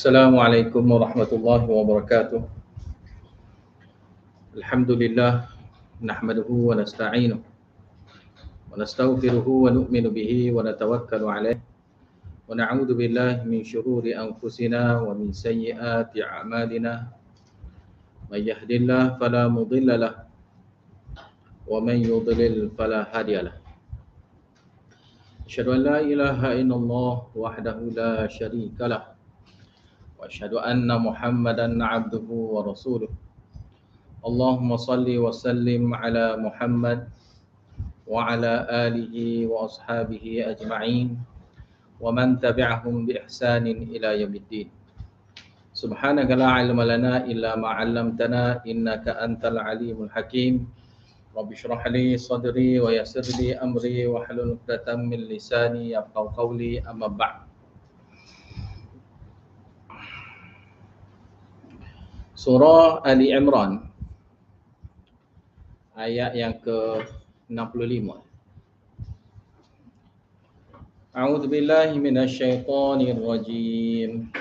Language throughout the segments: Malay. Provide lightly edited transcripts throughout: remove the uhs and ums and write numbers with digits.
Assalamualaikum warahmatullahi wabarakatuh. Alhamdulillah nahmaduhu wa nasta'inuhu wa nastaghfiruhu wa nu'minu bihi wa natawakkalu alaih wa na'udzu billahi min syururi anfusina wa min sayyiati a'malina. May yahdihillahu fala mudilla lahu wa man yudlil fala hadiya lahu. Asyhadu an la ilaha illallah wahdahu la syarika lahu wa asyhadu anna Muhammadan 'abduhu wa rasuluh. Allahumma salli wa sallim ala Muhammad wa ala alihi wa ashabihi ajma'in wa man tabi'ahum bi ihsanin ila yaumiddin. Subhanaka la ilma lana illa ma 'allamtana innaka antal alimul hakim. Rabbi shrah li sadri wa yassir li amri wa hlul 'uqdatam min lisani yafqahu qawli, amma ba'd. Surah Ali Imran ayat yang ke-65. A'udzu billahi minasy syaithanir rajim.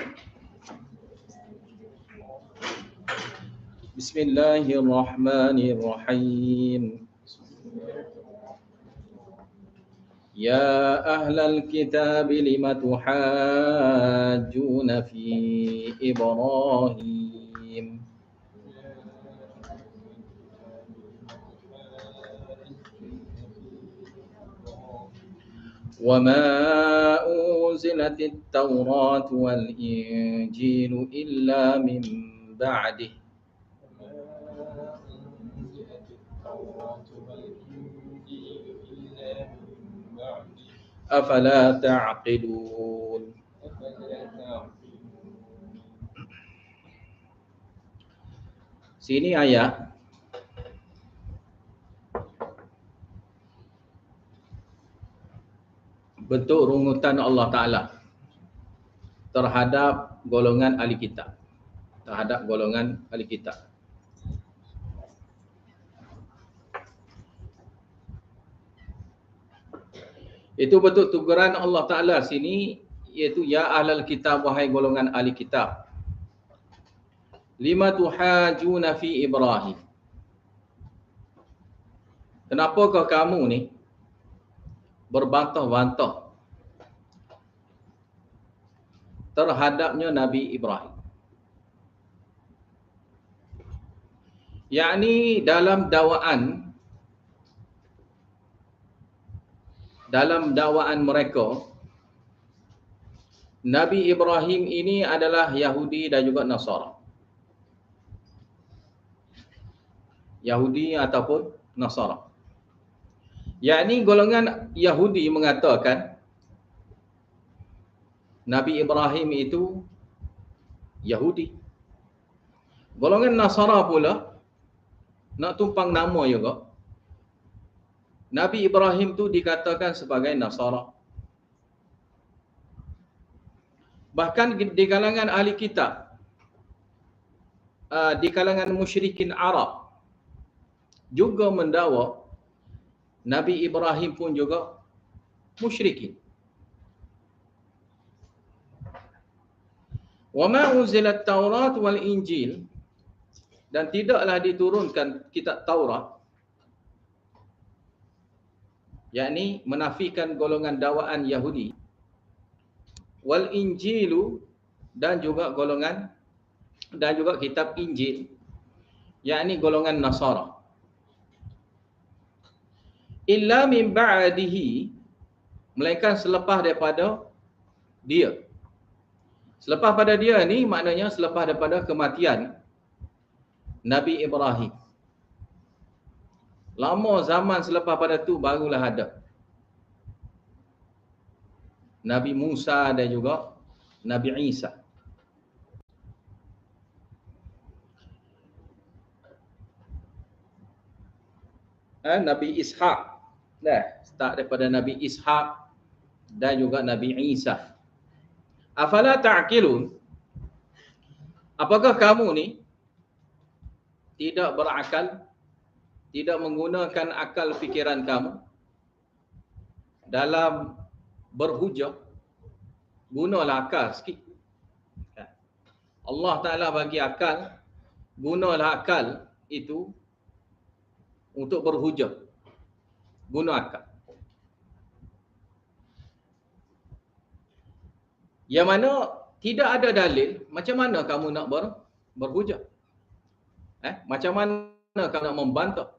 Bismillahirrahmanirrahim. Ya ahlal kitab lima tuhajjuna fi Ibrahim وما أنزلت التوراة والإنجيل إلا من بعده أفلا تعقلون. Sini ayat bentuk rungutan Allah Ta'ala terhadap golongan ahli kitab. Itu bentuk teguran Allah Ta'ala sini, iaitu ya ahlal kitab, wahai golongan ahli kitab. Lima tuhajuna fi Ibrahim. Kenapakah kamu ni berbantah-bantah terhadapnya Nabi Ibrahim? Yakni dalam dakwaan mereka, Nabi Ibrahim ini adalah Yahudi dan juga Nasara. Yahudi ataupun Nasara. Yakni golongan Yahudi mengatakan Nabi Ibrahim itu Yahudi. Golongan Nasara pula nak tumpang nama juga. Nabi Ibrahim tu dikatakan sebagai Nasara. Bahkan di kalangan ahli kitab, di kalangan musyrikin Arab juga mendakwa Nabi Ibrahim pun juga musyrikin. Wa ma unzilat Taurat wal Injil, dan tidaklah diturunkan kitab Taurat, yakni menafikan golongan dakwaan Yahudi, wal Injilu, dan juga kitab Injil, yakni golongan Nasara. Illa min ba'dihi, melainkan selepas daripada dia. Selepas pada dia ni maknanya selepas daripada kematian Nabi Ibrahim. Lama zaman selepas pada tu barulah ada Nabi Musa dan juga Nabi Isa. Nabi Ishaq. Start daripada Nabi Ishaq dan juga Nabi Isa. Afala ta'qilun? Apakah kamu ni tidak berakal, tidak menggunakan akal fikiran kamu dalam berhujah? Gunalah akal sikit. Allah Ta'ala bagi akal, gunalah akal itu untuk berhujah. Guna akal. Yang mana tidak ada dalil, macam mana kamu nak berhujah? Macam mana kamu nak membantah?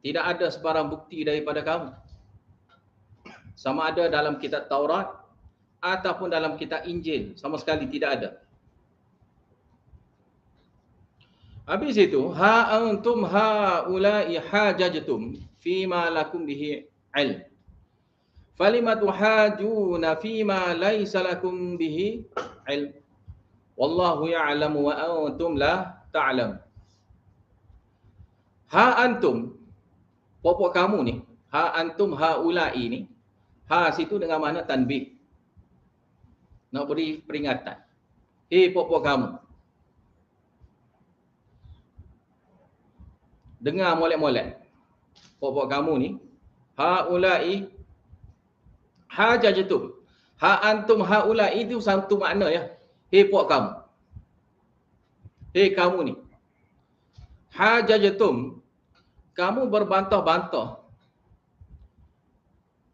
Tidak ada sebarang bukti daripada kamu. Sama ada dalam kitab Taurat ataupun dalam kitab Injil, sama sekali tidak ada. Habis itu, ha antum haula'i hajajtum fima lakum bihi ilm. Falima tuhajuna fima laysa lakum bihi ilm. Wallahu ya'lamu wa antum la ta'lam. Ha antum, pokok kamu ni, ha antum haula'i ni, ha situ dengan makna tanbih. Nak beri peringatan. Pokok kamu. Dengar molek-molek. Pokok kamu ni, haula'i hajajtum. Ha antum haula'i itu satu makna ya. Pokok kamu. Kamu ni. Hajajtum. Kamu berbantah-bantah.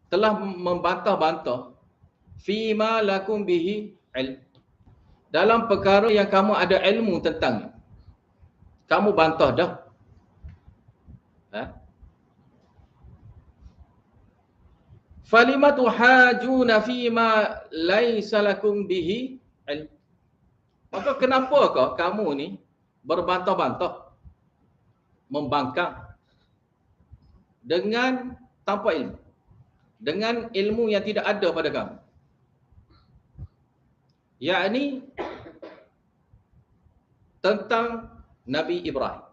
Telah membantah-bantah. Fima lakum bihi ilm. Dalam perkara yang kamu ada ilmu tentangnya. Kamu bantah dah. Falima tuhajuna fima laysa lakum bihi ilm. Maka kenapakah kamu ni berbantah-bantah, membangkang dengan tanpa ilmu, dengan ilmu yang tidak ada pada kamu? Yakni tentang Nabi Ibrahim.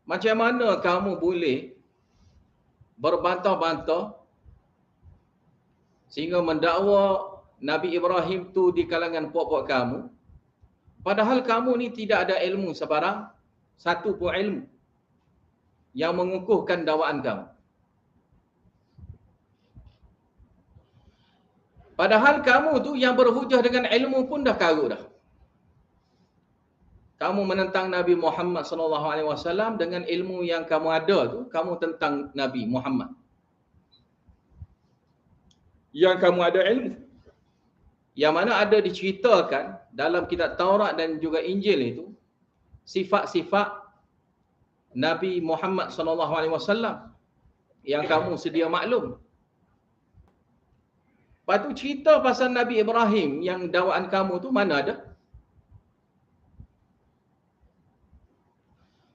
Macam mana kamu boleh berbantah-bantah sehingga mendakwa Nabi Ibrahim tu di kalangan puak-puak kamu, padahal kamu ni tidak ada ilmu sebarang satu pun ilmu yang mengukuhkan dakwaan kamu. Padahal kamu tu yang berhujah dengan ilmu pun dah karut dah. Kamu menentang Nabi Muhammad sallallahu alaihi wasallam dengan ilmu yang kamu ada tu, kamu tentang Nabi Muhammad. Yang kamu ada ilmu. Yang mana ada diceritakan dalam kitab Taurat dan juga Injil itu sifat-sifat Nabi Muhammad sallallahu alaihi wasallam yang kamu sedia maklum. Lepas tu cerita pasal Nabi Ibrahim yang dakwaan kamu tu mana ada?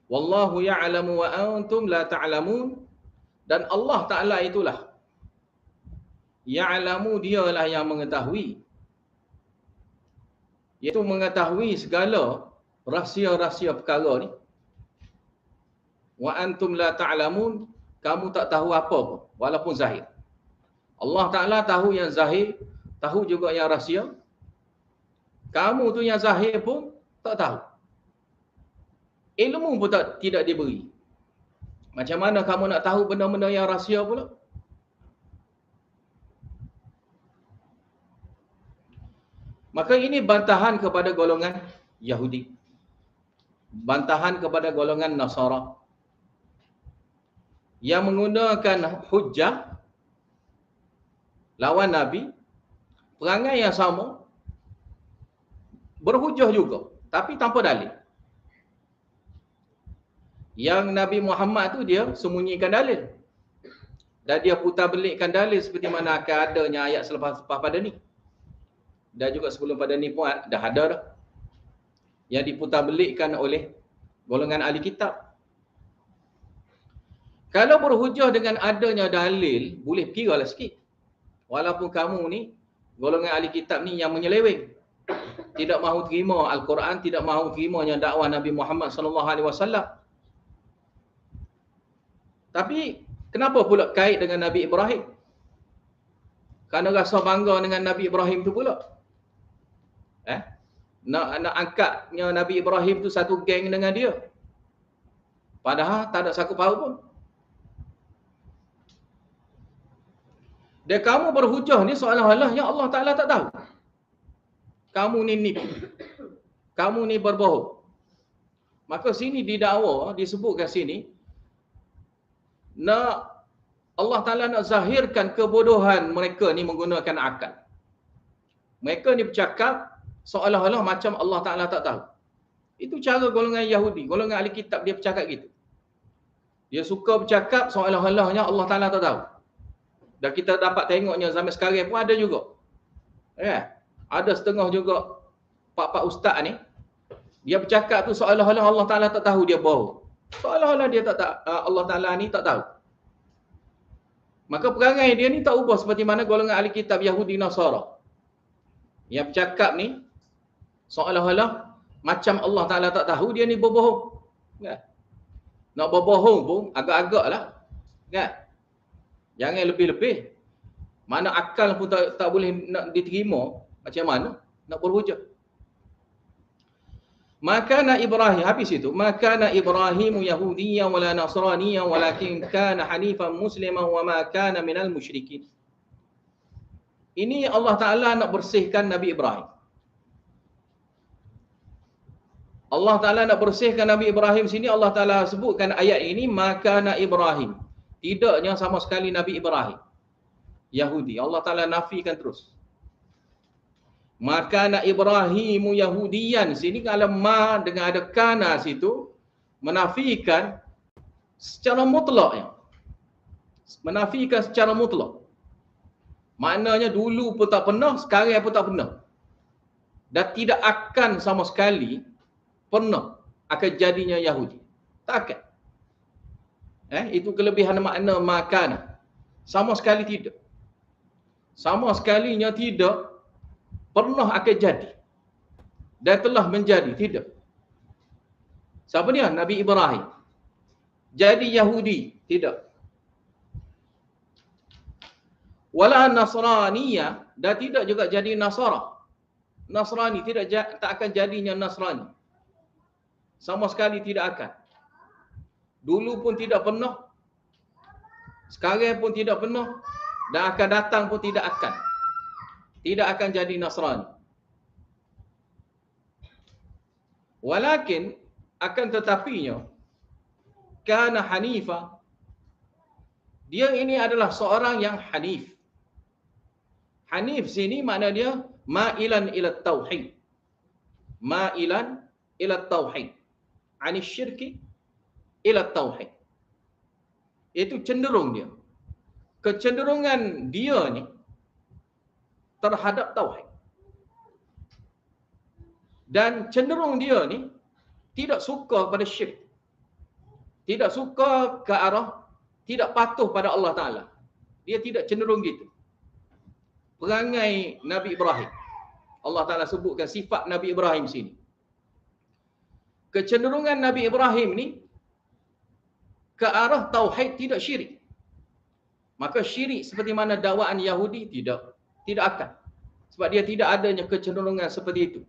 Wallahu ya'lamu wa antum la ta'lamun. Dan Allah Ta'ala itulah ya'lamu, dialah yang mengetahui, iaitu mengetahui segala rahsia-rahsia perkara ni. Wa antum la ta'lamun, kamu tak tahu apa pun walaupun zahir. Allah Ta'ala tahu yang zahir, tahu juga yang rahsia. Kamu tu yang zahir pun tak tahu. Ilmu pun tidak diberi. Macam mana kamu nak tahu benda-benda yang rahsia pula? Maka ini bantahan kepada golongan Yahudi. Bantahan kepada golongan Nasara yang menggunakan hujjah lawan Nabi, perangai yang sama, berhujah juga, tapi tanpa dalil. Yang Nabi Muhammad tu dia sembunyikan dalil. Dan dia putar belikkan dalil seperti mana akan adanya ayat selepas pada ni. Dan juga sebelum pada ni pun dah ada dah. Yang diputar belikkan oleh golongan ahli kitab. Kalau berhujah dengan adanya dalil, boleh kiralah sikit. Walaupun kamu ni, golongan ahli kitab ni yang menyeleweng. Tidak mahu terima Al-Quran, tidak mahu terimanya dakwah Nabi Muhammad sallallahu alaihi wasallam. Tapi kenapa pula kait dengan Nabi Ibrahim? Kerana rasa bangga dengan Nabi Ibrahim tu pula. Nak angkatnya Nabi Ibrahim tu satu geng dengan dia. Padahal tak ada sangkut paut pun. Dan kamu berhujah ni seolah-olah yang Allah Ta'ala tak tahu. kamu ni nipu, kamu ni berbohong. Maka sini didakwa, disebutkan sini, nak Allah Ta'ala nak zahirkan kebodohan mereka ni menggunakan akal. Mereka ni bercakap seolah-olah macam Allah Ta'ala tak tahu. Itu cara golongan Yahudi, golongan ahli kitab dia bercakap gitu. Dia suka bercakap seolah-olahnya Allah Ta'ala tak tahu. Dan kita dapat tengoknya zaman sekarang pun ada juga. Ya, ada setengah juga pak-pak ustaz ni, dia bercakap tu seolah-olah Allah Ta'ala tak tahu dia bohong. Seolah-olah dia Allah Ta'ala ni tak tahu. Maka perangai dia ni tak ubah seperti mana golongan ahli kitab Yahudi Nasara. Yang bercakap ni seolah-olah macam Allah Ta'ala tak tahu dia ni berbohong. Ya. Nak berbohong pun agak-agak lah. Ya. Jangan lebih-lebih. Mana akal pun tak boleh nak diterima. Macam mana nak berhujah? Makana Ibrahim, habis itu, makana Ibrahim Yahudiyyan wala Nasraniyyan walakin kana hanifan musliman wa ma kana minal musyrikin. Ini Allah Ta'ala nak bersihkan Nabi Ibrahim. Allah Ta'ala nak bersihkan Nabi Ibrahim sini, Allah Ta'ala sebutkan ayat ini, makana Ibrahim. Tidaknya sama sekali Nabi Ibrahim Yahudi. Allah Ta'ala nafikan terus. Makana Ibrahimu Yahudiyan. Sini kalau ma dengan ada kana situ, menafikan secara mutlak. Menafikan secara mutlak. Maknanya dulu pun tak pernah, sekarang pun tak pernah. Dan tidak akan sama sekali pernah akan jadinya Yahudi. Tak akan. Itu kelebihan makna makana. Sama sekali tidak. Sama sekalinya tidak pernah akan jadi. Dan telah menjadi. Tidak. Siapa dia? Nabi Ibrahim. Jadi Yahudi. Tidak. Wala Nasraniyah. Dan tidak juga jadi Nasara. Nasrani. Tak akan jadinya Nasrani. Sama sekali tidak akan. Dulu pun tidak pernah. Sekarang pun tidak pernah. Dan akan datang pun tidak akan. Tidak akan jadi Nasrani. Walakin akan tetapinya kana hanifa. Dia ini adalah seorang yang hanif. Hanif sini makna dia ma'ilan ila tauhid. Ma'ilan ila tauhid. Anis syirki ila tauhid. Itu cenderung dia. Kecenderungan dia ni terhadap tauhid. Dan cenderung dia ni tidak suka pada syirik. Tidak suka ke arah tidak patuh pada Allah Ta'ala. Dia tidak cenderung gitu. Perangai Nabi Ibrahim. Allah Ta'ala sebutkan sifat Nabi Ibrahim sini. Kecenderungan Nabi Ibrahim ni ke arah tauhid, tidak syirik. Maka syirik seperti mana dakwaan Yahudi tidak akan. Sebab dia tidak adanya kecenderungan seperti itu.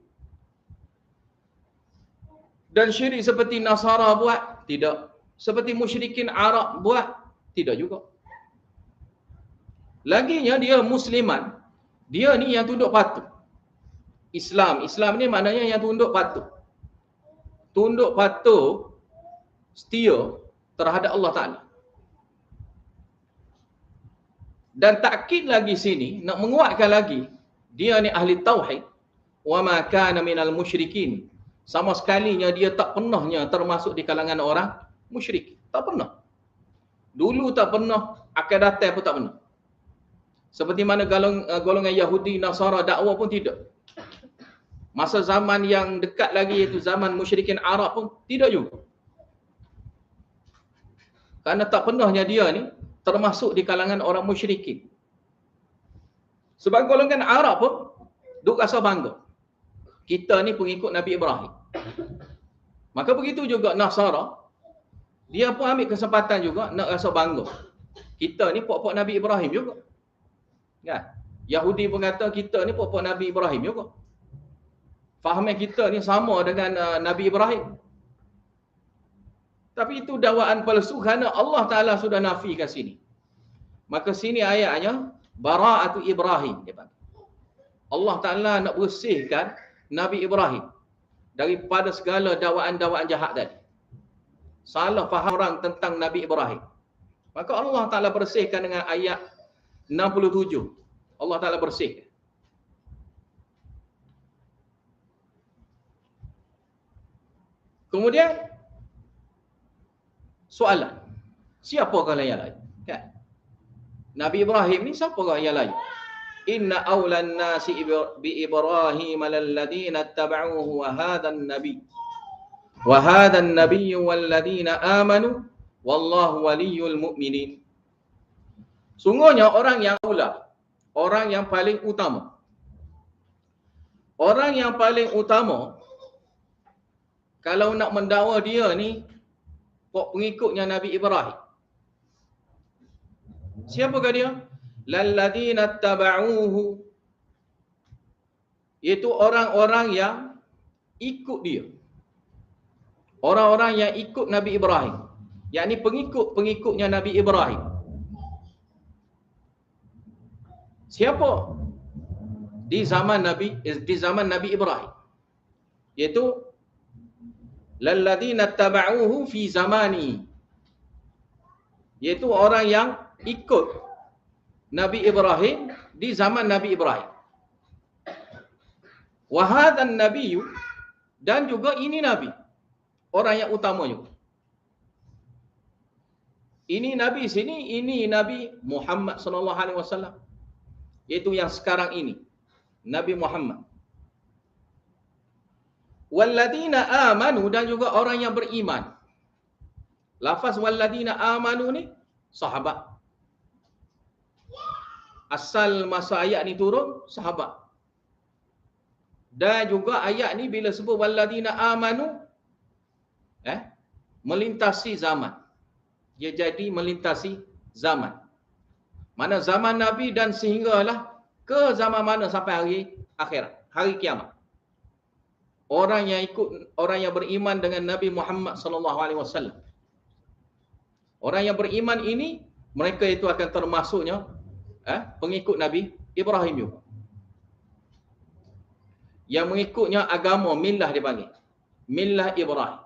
Dan syirik seperti Nasara buat, tidak. Seperti musyrikin Arab buat, tidak juga. Laginya dia musliman. Dia ni yang tunduk patuh. Islam ni maknanya yang tunduk patuh. Tunduk patuh, setia terhadap Allah Ta'ala. Dan takkid lagi sini, nak menguatkan lagi, dia ni ahli tauhid. Wa ma kana minal musyrikin. Sama sekalinya dia tak pernahnya termasuk di kalangan orang musyrik. Tak pernah. Dulu tak pernah, akan datang pun tak pernah. Seperti mana golongan Yahudi, Nasara dakwah pun tidak. Masa zaman yang dekat lagi iaitu zaman musyrikin Arab pun tidak juga. Karena tak pernahnya dia ni termasuk di kalangan orang musyrikin. Sebab golongan Arab pun duk rasa bangga. Kita ni pengikut Nabi Ibrahim. Maka begitu juga Nasara, dia pun ambil kesempatan juga nak rasa bangga. Kita ni puak-puak Nabi Ibrahim juga. Ya. Yahudi pun kata kita ni puak-puak Nabi Ibrahim juga. Fahaman kita ni sama dengan Nabi Ibrahim. Tapi itu dakwaan palsu kerana Allah Ta'ala sudah nafikan sini. Maka sini ayatnya Bara'atu Ibrahim. Allah Ta'ala nak bersihkan Nabi Ibrahim daripada segala dakwaan-dakwaan jahat tadi. Salah faham orang tentang Nabi Ibrahim. Maka Allah Ta'ala bersihkan dengan ayat 67. Allah Ta'ala bersihkan. Kemudian soalan, siapakah yang lain? Kan? Nabi Ibrahim ni siapakah yang lain? Inna awlan nasi bi Ibrahim alladhina ittaba'uhu wa hadhan nabi wa hadhan nabiyyu walladhina amanu wallahu waliyul mu'minin. Sungguhnya orang yang aula, orang yang paling utama. Orang yang paling utama kalau nak mendakwa dia ni pengikutnya Nabi Ibrahim. Siapakah dia? Lalladzina tabauhu, iaitu orang-orang yang ikut dia. Orang-orang yang ikut Nabi Ibrahim, yakni pengikut-pengikutnya Nabi Ibrahim. Siapa? Di zaman Nabi Ibrahim, iaitu lalladzina tabauhu fi zamani, iaitu orang yang ikut Nabi Ibrahim di zaman Nabi Ibrahim. Wa hadzan nabiyyu, dan juga ini nabi, orang yang utama juga. Ini nabi sini, ini Nabi Muhammad sallallahu alaihi wasallam, iaitu yang sekarang ini, Nabi Muhammad. Walladzina amanu, dan juga orang yang beriman. Lafaz walladzina amanu ni sahabat. Asal masa ayat ni turun sahabat. Dan juga ayat ni bila sebut walladzina amanu, melintasi zaman. Dia jadi melintasi zaman. Mana zaman Nabi dan sehinggalah ke zaman mana sampai hari akhirat, hari kiamat. Orang yang ikut, orang yang beriman dengan Nabi Muhammad sallallahu alaihi wasallam. Orang yang beriman ini, mereka itu akan termasuknya pengikut Nabi Ibrahim juga. Yang mengikutnya agama millah dipanggil millah Ibrahim.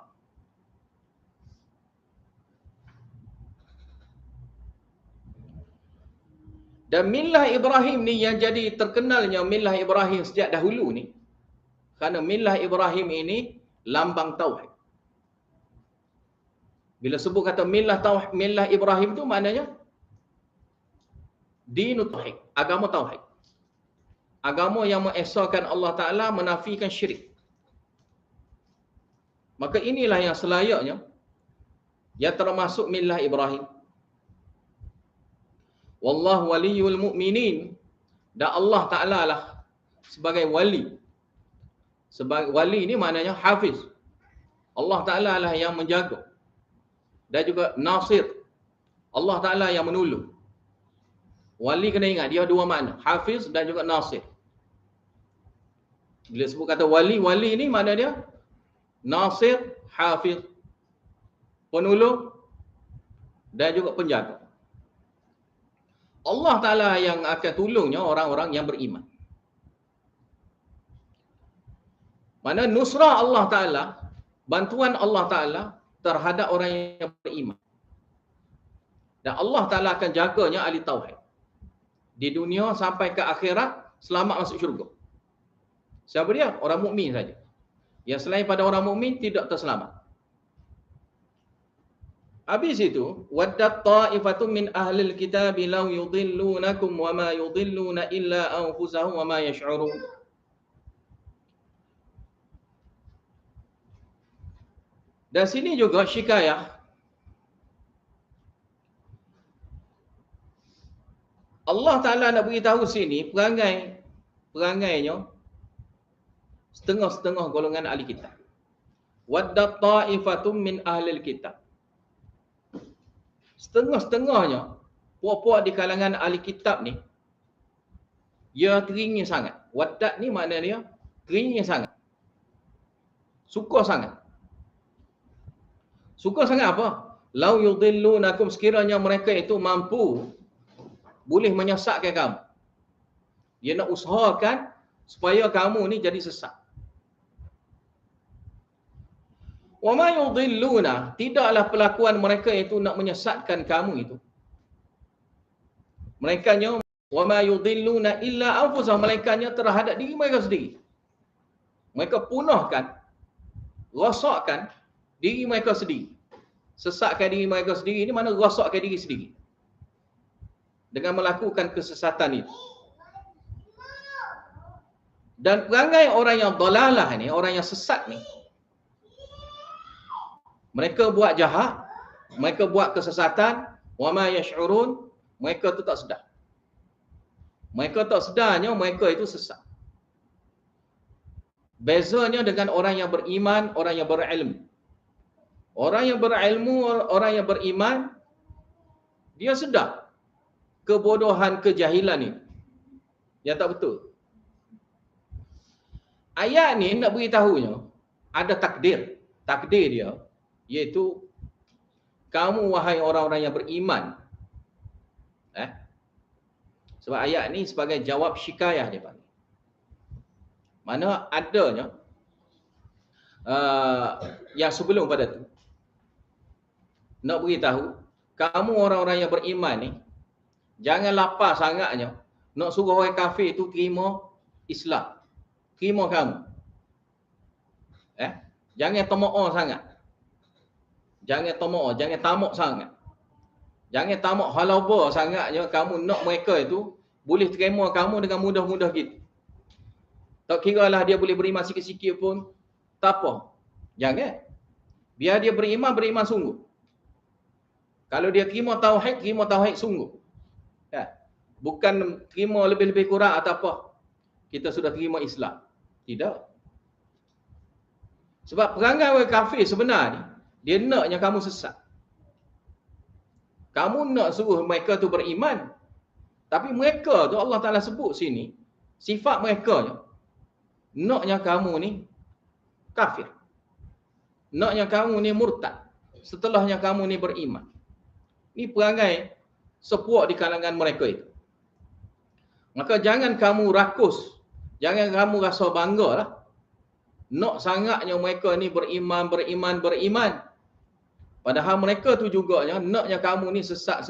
Dan millah Ibrahim ni yang jadi terkenalnya millah Ibrahim sejak dahulu ni, kerana millah Ibrahim ini lambang tauhid. Bila sebut kata millah tauhid, millah Ibrahim tu maknanya dinut tauhid, agama tauhid. Agama yang mengesahkan Allah Ta'ala, menafikan syirik. Maka inilah yang selayaknya yang termasuk millah Ibrahim. Wallahu waliyul mu'minin, dan Allah Ta'ala lah sebagai wali. Sebagai wali ni maknanya hafiz. Allah Ta'ala lah yang menjaga. Dan juga nasir. Allah Ta'ala yang menolong. Wali kena ingat, dia dua makna, hafiz dan juga nasir. Bila sebut kata wali, wali ni makna dia nasir, hafiz, penolong dan juga penjaga. Allah Ta'ala yang akan tolongnya orang-orang yang beriman. Mana nusrah Allah Ta'ala, bantuan Allah Ta'ala terhadap orang yang beriman. Dan Allah Ta'ala akan jaganya ahli tauhid di dunia sampai ke akhirat, selamat masuk syurga. Siapa dia? Orang mukmin saja. Yang selain pada orang mukmin tidak terselamat. Habis itu, waddat ta'ifatun min ahlil kitabi law yudillunakum wa ma yudilluna illa anfusahum wa ma yash'urun. Dan sini juga syikayah. Allah Ta'ala nak beritahu sini perangainya setengah-setengah golongan ahli kitab. Waddat ta'ifatun min ahlil kitab. Setengah-setengahnya puak-puak di kalangan ahli kitab ni, dia teringin sangat. Waddat ni makna dia teringin sangat. Suka sangat. Suka sangat apa? Lau yudillunakum, sekiranya mereka itu mampu boleh menyesatkan kamu. Dia nak usahakan supaya kamu ni jadi sesat. Wa ma yudhilluna, tidaklah pelakuan mereka itu nak menyesatkan kamu itu. Merekanya wa ma yudhilluna illa anfusahum, merekanya terhadap diri mereka sendiri. Mereka punahkan, rosakkan diri mereka sendiri. Sesatkan diri mereka sendiri ini mana rosakkan diri sendiri dengan melakukan kesesatan itu. Dan perangai orang yang dalalah ni, orang yang sesat ni, mereka buat jahat, mereka buat kesesatan, wa ma yash'urun, mereka tu tak sedar. Mereka tak sedarnya mereka itu sesat. Bezanya dengan orang yang beriman, orang yang berilmu. Orang yang berilmu, orang yang beriman, dia sedar kebodohan, kejahilan ni yang tak betul. Ayat ni nak beritahunya ada takdir. Takdir dia iaitu kamu wahai orang-orang yang beriman. Sebab ayat ni sebagai jawab syikayah dia panggil. Mana adanya yang sebelum pada tu nak beritahu kamu orang-orang yang beriman ni jangan lapar sangatnya nak suruh orang kafir tu terima Islam, terima kamu. Jangan tamak sangat. Jangan tamak, jangan tamak sangat. Jangan tamak halaba sangatnya kamu nak mereka itu boleh terima kamu dengan mudah-mudah gitu. Tak kira lah dia boleh beriman sikit-sikit pun, tak apa. Jangan. Biar dia beriman, beriman sungguh. Kalau dia terima tauhid sungguh. Bukan terima lebih-lebih kurang atau apa. Kita sudah terima Islam. Tidak. Sebab perangai orang kafir sebenarnya, dia naknya kamu sesat. Kamu nak suruh mereka tu beriman. Tapi mereka tu Allah Ta'ala sebut sini, sifat mereka naknya kamu ni kafir. Naknya kamu ni murtad. Setelahnya kamu ni beriman. Ini perangai sepuak di kalangan mereka itu. Maka jangan kamu rakus. Jangan kamu rasa bangga lah. Nak sangatnya mereka ni beriman. Padahal mereka tu juga naknya kamu ni sesat.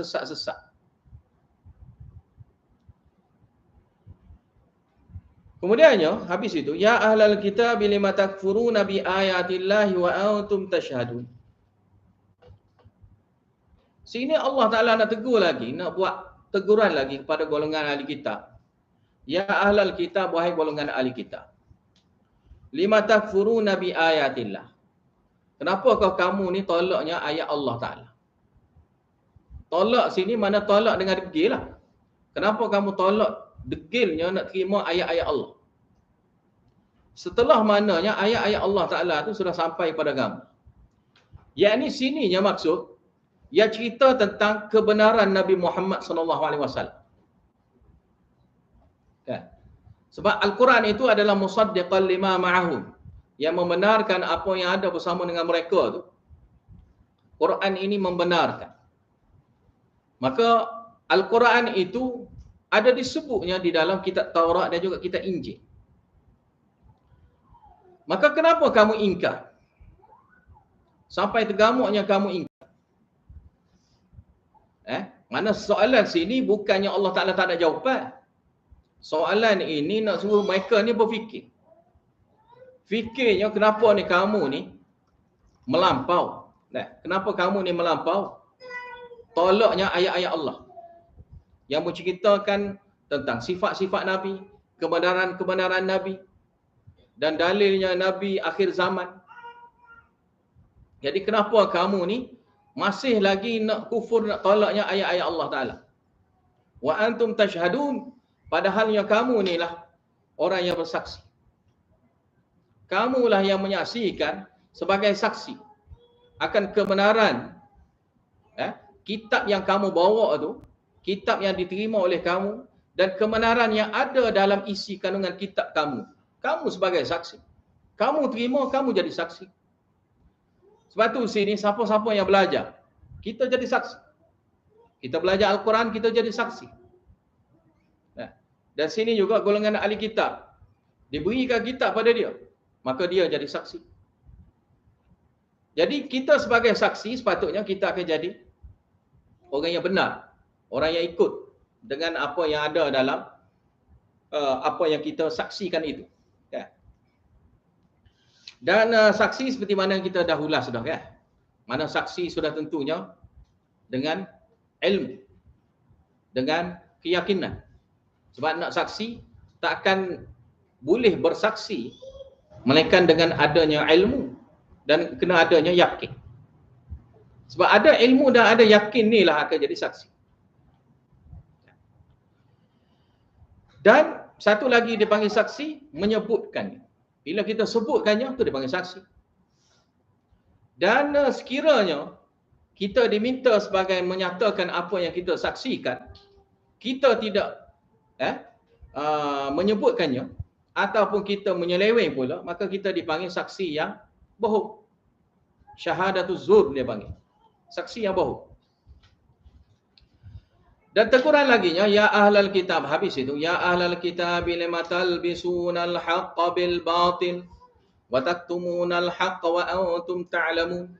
Kemudiannya, habis itu, ya ahlal kitab lima takfuruna bi ayatillahi wa antum tashhadun. Sini Allah Ta'ala nak tegur lagi, nak buat teguran lagi kepada golongan ahli kitab. Ya ahlal kitab, wahai golongan ahli kitab. Lima takfuruna bi ayatillah. Kenapakah kamu ni tolaknya ayat Allah Ta'ala? Tolak sini mana tolak dengan degil lah. Kenapa kamu tolak degilnya nak terima ayat-ayat Allah? Setelah mananya ayat-ayat Allah Ta'ala tu sudah sampai pada kamu. Yang ni sininya maksud, ia cerita tentang kebenaran Nabi Muhammad SAW. Kan? Sebab Al-Quran itu adalah musaddiqan lima ma'ahum, yang membenarkan apa yang ada bersama dengan mereka tu. Quran ini membenarkan. Maka Al-Quran itu ada disebutnya di dalam kitab Taurat dan juga kitab Injil. Maka kenapa kamu ingkar? Sampai tergamuknya kamu ingkar. Mana soalan sini bukannya Allah Ta'ala tak ada jawapan. Soalan ini nak suruh mereka ni berfikir. Fikirnya kenapa ni kamu ni melampau. Kenapa kamu ni melampau? Tolaknya ayat-ayat Allah yang menceritakan tentang sifat-sifat Nabi, kebenaran-kebenaran Nabi, dan dalilnya Nabi akhir zaman. Jadi kenapa kamu ni masih lagi nak kufur, nak tolaknya ayat-ayat Allah Ta'ala? Wa antum tashhadun, padahalnya kamu ni lah orang yang bersaksi. Kamulah yang menyaksikan sebagai saksi akan kebenaran kitab yang kamu bawa tu, kitab yang diterima oleh kamu, dan kebenaran yang ada dalam isi kandungan kitab kamu. Kamu sebagai saksi. Kamu terima, kamu jadi saksi. Sebab tu sini siapa-siapa yang belajar, kita jadi saksi. Kita belajar Al-Quran, kita jadi saksi. Dan sini juga golongan ahli kitab. diberikan kitab pada dia, maka dia jadi saksi. Jadi kita sebagai saksi sepatutnya kita akan jadi orang yang benar, orang yang ikut dengan apa yang ada dalam apa yang kita saksikan itu. Ya. Dan saksi seperti mana yang kita dah ulas sudah, kan? Mana saksi sudah tentunya dengan ilmu, dengan keyakinan. Sebab nak saksi tak akan boleh bersaksi melainkan dengan adanya ilmu dan kena adanya yakin. Sebab ada ilmu dan ada yakin ni lah akan jadi saksi. Dan satu lagi dipanggil saksi, menyebutkannya. Bila kita sebutkannya, itu dipanggil saksi. Dan sekiranya kita diminta sebagai menyatakan apa yang kita saksikan, kita tidak menyebutkannya ataupun kita menyeleweng pula, maka kita dipanggil saksi yang bohong. Syahadatuz zur dia panggil. Saksi yang bohong. Dan teguran laginya, ya ahlal kitab, habis itu, ya ahlal kitab lima talbisunal haqqa bil batil wa taktumunal haqqa wa antum ta'lamun.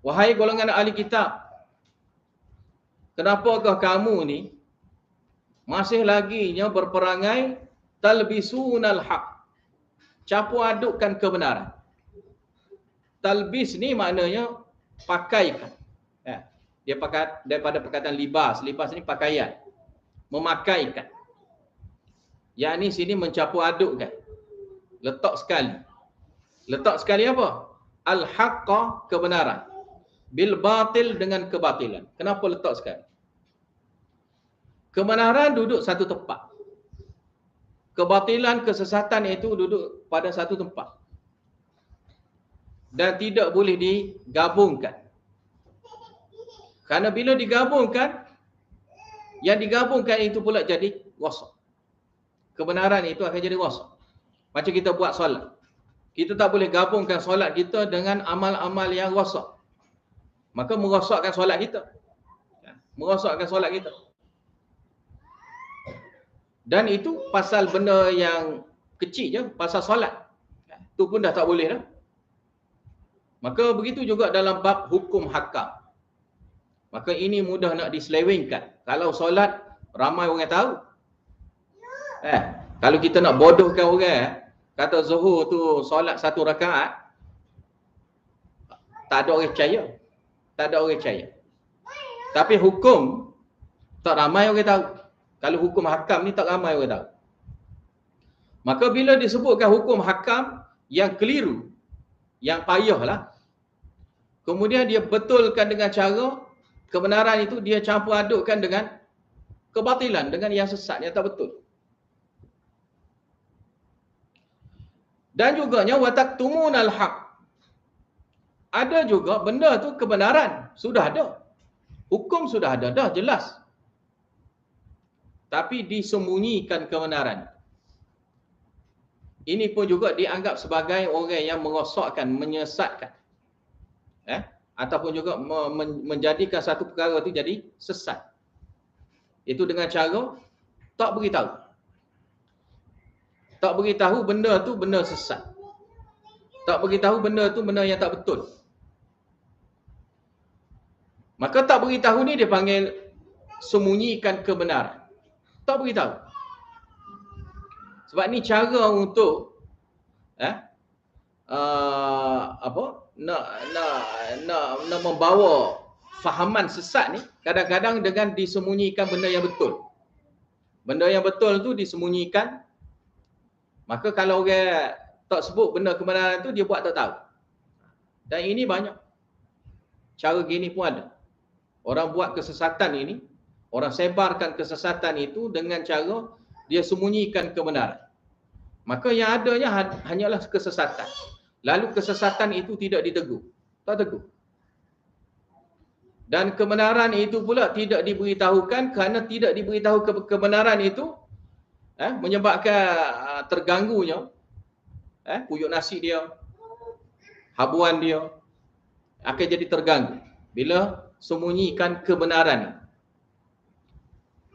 Wahai golongan ahli kitab, kenapakah kamu ni masih laginya berperangai talbisunal haq, campur adukkan kebenaran. Talbis ni maknanya pakaikan. Dia pakai daripada perkataan libas. Libas ni pakaian, memakaikan. Yang ni sini mencampur adukkan, letak sekali. Letak sekali apa? Al-haqqa, kebenaran, bil batil, dengan kebatilan. Kenapa letak sekali? Kebenaran duduk satu tempat, kebatilan, kesesatan itu duduk pada satu tempat. Dan tidak boleh digabungkan. Karena bila digabungkan, yang digabungkan itu pula jadi rosak. Kebenaran itu akan jadi rosak. Macam kita buat solat. Kita tak boleh gabungkan solat kita dengan amal-amal yang rosak. Maka merosakkan solat kita. Merosakkan solat kita. Dan itu pasal benda yang kecil je, pasal solat. Itu pun dah tak boleh dah. Maka begitu juga dalam bab hukum hakam. Maka ini mudah nak diselewengkan. Kalau solat ramai orang tahu. Kalau kita nak bodohkan orang, kata Zuhur tu solat 1 rakaat, tak ada orang percaya. Tak ada orang percaya. Tapi hukum tak ramai orang tahu. Kalau hukum hakam ni tak ramai orang tahu. Maka bila disebutkan hukum hakam yang keliru, yang payahlah, kemudian dia betulkan dengan cara kebenaran itu dia campur adukkan dengan kebatilan, dengan yang sesat, yang tak betul. Dan juganya wataktumunal haq. Ada juga benda tu kebenaran sudah ada. Hukum sudah ada dah jelas. Tapi disembunyikan kebenaran. Ini pun juga dianggap sebagai orang yang merosakkan, menyesatkan. Ataupun juga menjadikan satu perkara itu jadi sesat. Itu dengan cara tak beritahu. Tak beritahu benda tu benda sesat. Tak beritahu benda tu benda yang tak betul. Maka tak beritahu ni dia panggil sembunyikan kebenaran. Tak beritahu. Sebab ni cara untuk nak membawa fahaman sesat ni kadang-kadang dengan disembunyikan benda yang betul. Benda yang betul tu disembunyikan. Maka kalau orang tak sebut benda kebenaran tu, dia buat tak tahu. Dan ini banyak. Cara gini pun ada. Orang buat kesesatan ini, orang sebarkan kesesatan itu dengan cara dia sembunyikan kebenaran. Maka yang adanya hanyalah kesesatan. Lalu kesesatan itu tidak ditegur. Tak tegur. Dan kebenaran itu pula tidak diberitahukan, kerana tidak diberitahu kebenaran itu menyebabkan terganggunya puyuk nasi dia, habuan dia akan jadi terganggu bila sembunyikan kebenaran.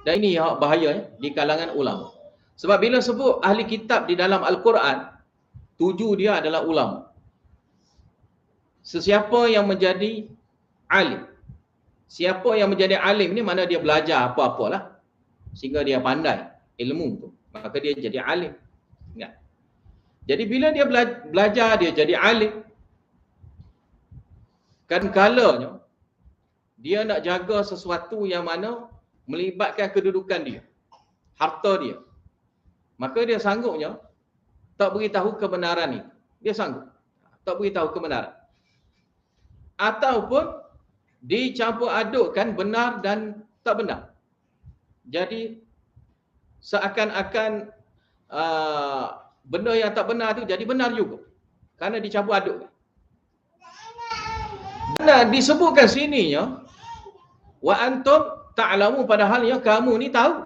Dan ini bahaya di kalangan ulama. Sebab bila sebut ahli kitab di dalam Al-Quran, tuju dia adalah ulama. Sesiapa yang menjadi alim. Siapa yang menjadi alim ni mana dia belajar apa-apalah sehingga dia pandai ilmu tu, maka dia jadi alim. Ingat. Jadi bila dia belajar, dia jadi alim, kadang-kalanya dia nak jaga sesuatu yang mana melibatkan kedudukan dia, harta dia, maka dia sanggupnya tak beritahu kebenaran ni. Dia sanggup tak beritahu kebenaran, ataupun dicampur adukkan benar dan tak benar. Jadi seakan-akan benda yang tak benar tu jadi benar juga kerana dicampur adukkan. Dan disebutkan sininya wa antum ta'lamu, padahal ya kamu ni tahu.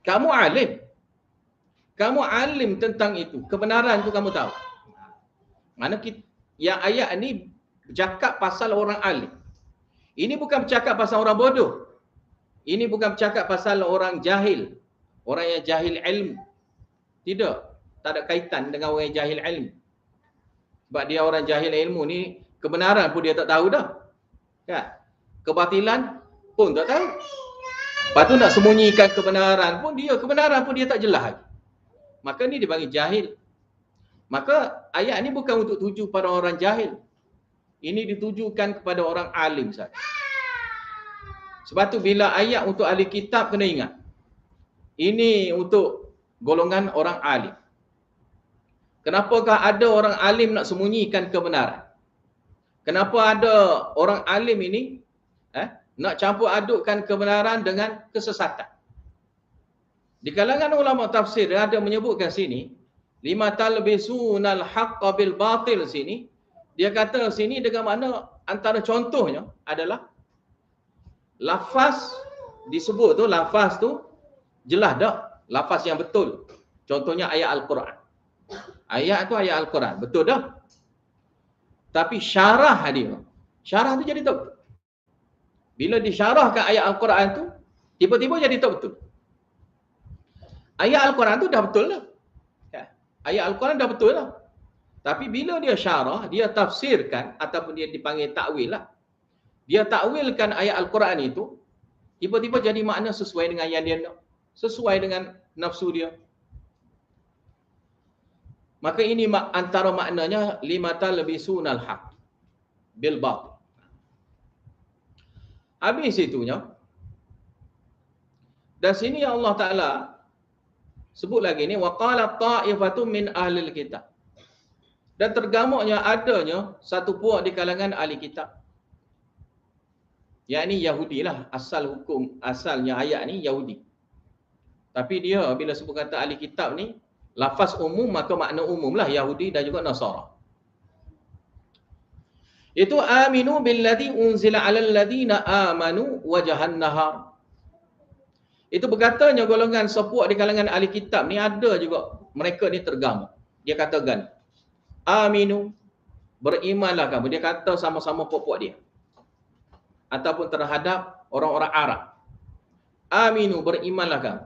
Kamu alim. Kamu alim tentang itu. Kebenaran tu kamu tahu. Mana yang ayat ni bercakap pasal orang alim. Ini bukan bercakap pasal orang bodoh. Ini bukan bercakap pasal orang jahil. Orang yang jahil ilmu. Tidak. Tak ada kaitan dengan orang yang jahil ilmu. Sebab dia orang jahil ilmu ni, kebenaran pun dia tak tahu dah. Kan? Kebatilan pun tak tahu. Lepas tu nak sembunyikan kebenaran pun dia tak jelas lagi. Maka ni dipanggil jahil. Maka ayat ni bukan untuk tuju pada orang jahil. Ini ditujukan kepada orang alim saja. Sebab tu bila ayat untuk ahli kitab kena ingat. Ini untuk golongan orang alim. Kenapakah ada orang alim nak sembunyikan kebenaran? Kenapa ada orang alim ini nak campur adukkan kebenaran dengan kesesatan? Di kalangan ulama tafsir ada menyebutkan sini, lima talbisunal haqqa bil batil sini. Dia kata sini dengan makna antara contohnya adalah lafaz disebut tu, lafaz tu jelas tak? Lafaz yang betul. Contohnya ayat Al-Quran. Ayat tu ayat Al-Quran. Betul dah. Tapi syarah dia. Syarah tu jadi tak betul. Bila disyarahkan ayat Al-Quran tu, tiba-tiba jadi tak betul. Ayat Al-Quran tu dah betul lah. Ayat Al-Quran dah betul lah. Tapi bila dia syarah, dia tafsirkan ataupun dia dipanggil takwil lah. Dia takwilkan ayat Al-Quran itu, tiba-tiba jadi makna sesuai dengan yang dia nak. Sesuai dengan nafsu dia. Maka ini antara maknanya limata lebih sunal haq bil batil. Habis itunya. Dan sini Allah Ta'ala sebut lagi ni, wa qala ta'ifatun min ahlil kitab. Dan tergamuknya adanya satu puak di kalangan ahli kitab. Yang ini Yahudi lah. Asal hukum, asalnya ayat ni Yahudi. Tapi dia bila sebut kata ahli kitab ni, lafaz umum maka makna umum lah Yahudi dan juga Nasara. Itu aminu billadhi unzila alal ladhina amanu wajahan nahar. Itu berkatanya golongan sepuak di kalangan ahli kitab ni ada juga mereka ni tergamuk. Dia katakan, aminu, berimanlah kamu. Dia kata sama-sama puak-puak dia. Ataupun terhadap orang-orang Arab. Aminu, berimanlah kamu.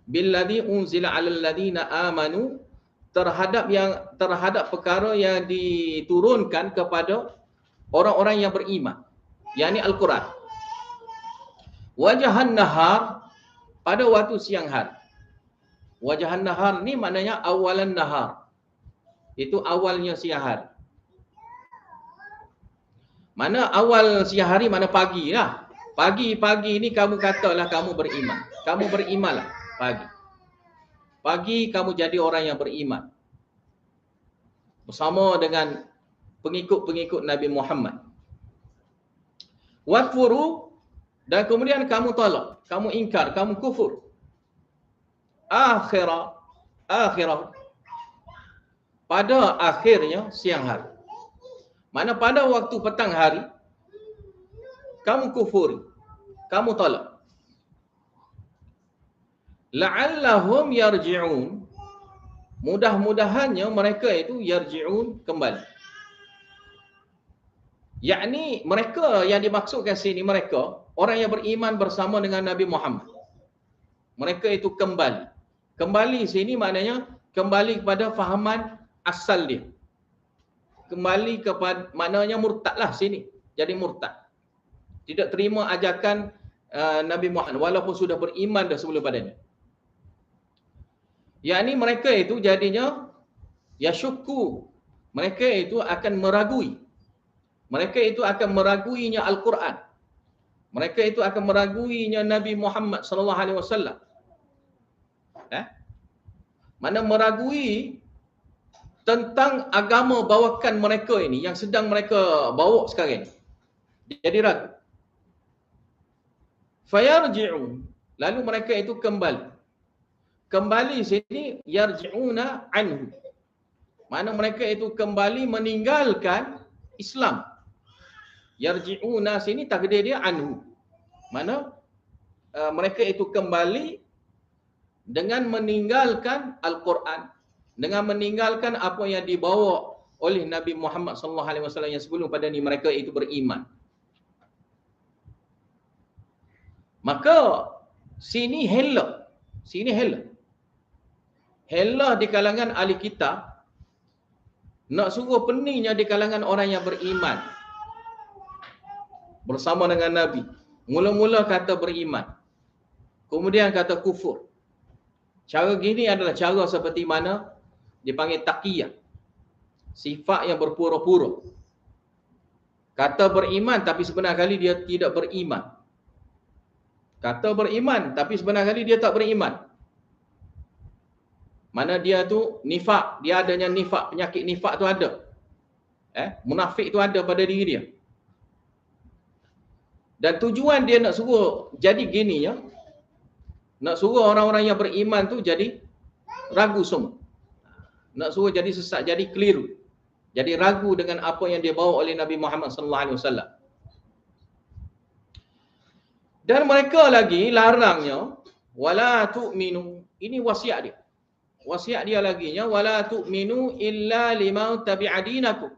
Billadhi unzila alal ladhina amanu, terhadap perkara yang diturunkan kepada orang-orang yang beriman. Yang ini Al-Quran. Wajahan nahar, pada waktu siang hari. Wajahan nahar ni maknanya awalan nahar. Itu awalnya siang hari. Mana awal siang hari, mana pagi lah. Pagi-pagi ni kamu katalah kamu beriman. Kamu berimanlah pagi. Pagi kamu jadi orang yang beriman. Bersama dengan pengikut-pengikut Nabi Muhammad. Wakfuru, dan kemudian kamu tolak, kamu ingkar, kamu kufur. Akhirah, pada akhirnya siang hari. Mana pada waktu petang hari, kamu kufur, kamu tolak. La'allahum yarji'un, mudah-mudahannya mereka itu yarji'un, kembali. Yakni mereka yang dimaksudkan sini, mereka orang yang beriman bersama dengan Nabi Muhammad. Mereka itu kembali. Kembali sini maknanya kembali kepada fahaman asal dia. Kembali kepada, maknanya murtad lah sini. Jadi murtad. Tidak terima ajakan Nabi Muhammad walaupun sudah beriman dah sebelum padanya. Yakni mereka itu jadinya yasyukku. Mereka itu akan meragui. Mereka itu akan meraguinya Al-Quran. Mereka itu akan meraguinya Nabi Muhammad sallallahu alaihi wasallam. Mana meragui tentang agama bawakan mereka ini yang sedang mereka bawa sekarang ini. Jadi ragu. Fayarji'un, lalu mereka itu kembali. Kembali sini yarji'una anhu. Mana mereka itu kembali meninggalkan Islam. Yarji'una sini takdir dia anhu. Mana mereka itu kembali dengan meninggalkan Al-Quran, dengan meninggalkan apa yang dibawa oleh Nabi Muhammad sallallahu alaihi wasallam yang sebelum pada ni mereka itu beriman. Maka sini hela. Sini hela. Hela di kalangan ahli kitab nak suruh peningnya di kalangan orang yang beriman bersama dengan Nabi. Mula-mula kata beriman, kemudian kata kufur. Cara gini adalah cara seperti mana dipanggil taqiyah. Sifat yang berpura-pura. Kata beriman tapi sebenar kali dia tidak beriman. Kata beriman tapi sebenar kali dia tak beriman. Mana dia tu nifak, dia adanya nifak, penyakit nifak tu ada. Munafik tu ada pada diri dia. Dan tujuan dia nak suruh jadi gininya, nak suruh orang-orang yang beriman tu jadi ragu semua. Nak suruh jadi sesat, jadi keliru. Jadi ragu dengan apa yang dia bawa oleh Nabi Muhammad sallallahu alaihi wasallam. Dan mereka lagi larangnya wala tu'minu. Ini wasiat dia. Wasiat dia laginya wala tu'minu illa liman tabi'a dinakum.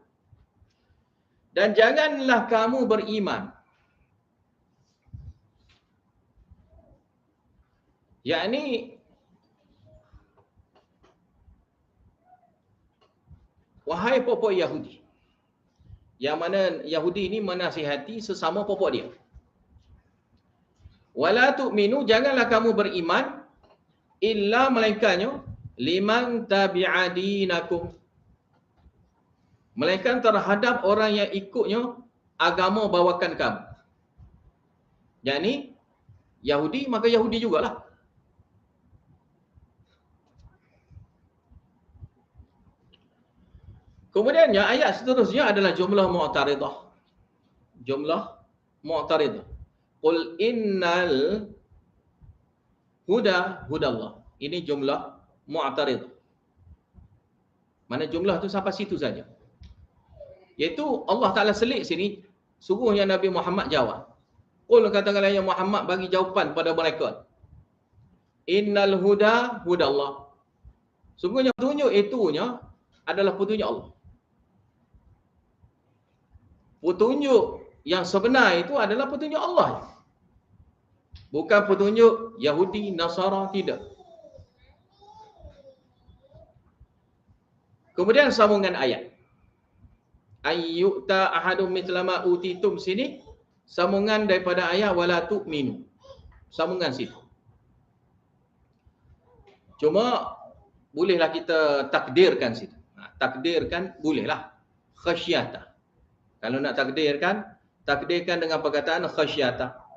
Dan janganlah kamu beriman. Yakni wahai popok Yahudi. Yang mana Yahudi ini menasihati sesama popok dia. Wala tu'minu, janganlah kamu beriman illa melainkannya liman tabi'a dinakum. Melainkan terhadap orang yang ikutnya agama bawakan kamu. Yakni Yahudi maka Yahudi jugalah. Kemudiannya ayat seterusnya adalah jumlah mu'taridah. Jumlah mu'taridah. Qul innal huda hudallah. Ini jumlah mu'taridah. Mana jumlah tu sampai situ saja. Iaitu Allah Ta'ala selit sini, suruhnya Nabi Muhammad jawab. Qul, katakanlah ya Muhammad bagi jawapan pada mereka. Innal huda hudallah. Sungguhnya petunjuk itunya adalah petunjuk Allah. Petunjuk yang sebenar itu adalah petunjuk Allah. Bukan petunjuk Yahudi, Nasara, tidak. Kemudian sambungan ayat. Ayyu'ta ahadum mitlama utitum sini. Sambungan daripada ayat wala tu'minu. Sambungan situ. Cuma bolehlah kita takdirkan situ. Takdirkan bolehlah. Khasyata. Kalau nak takdirkan dengan perkataan khasyata.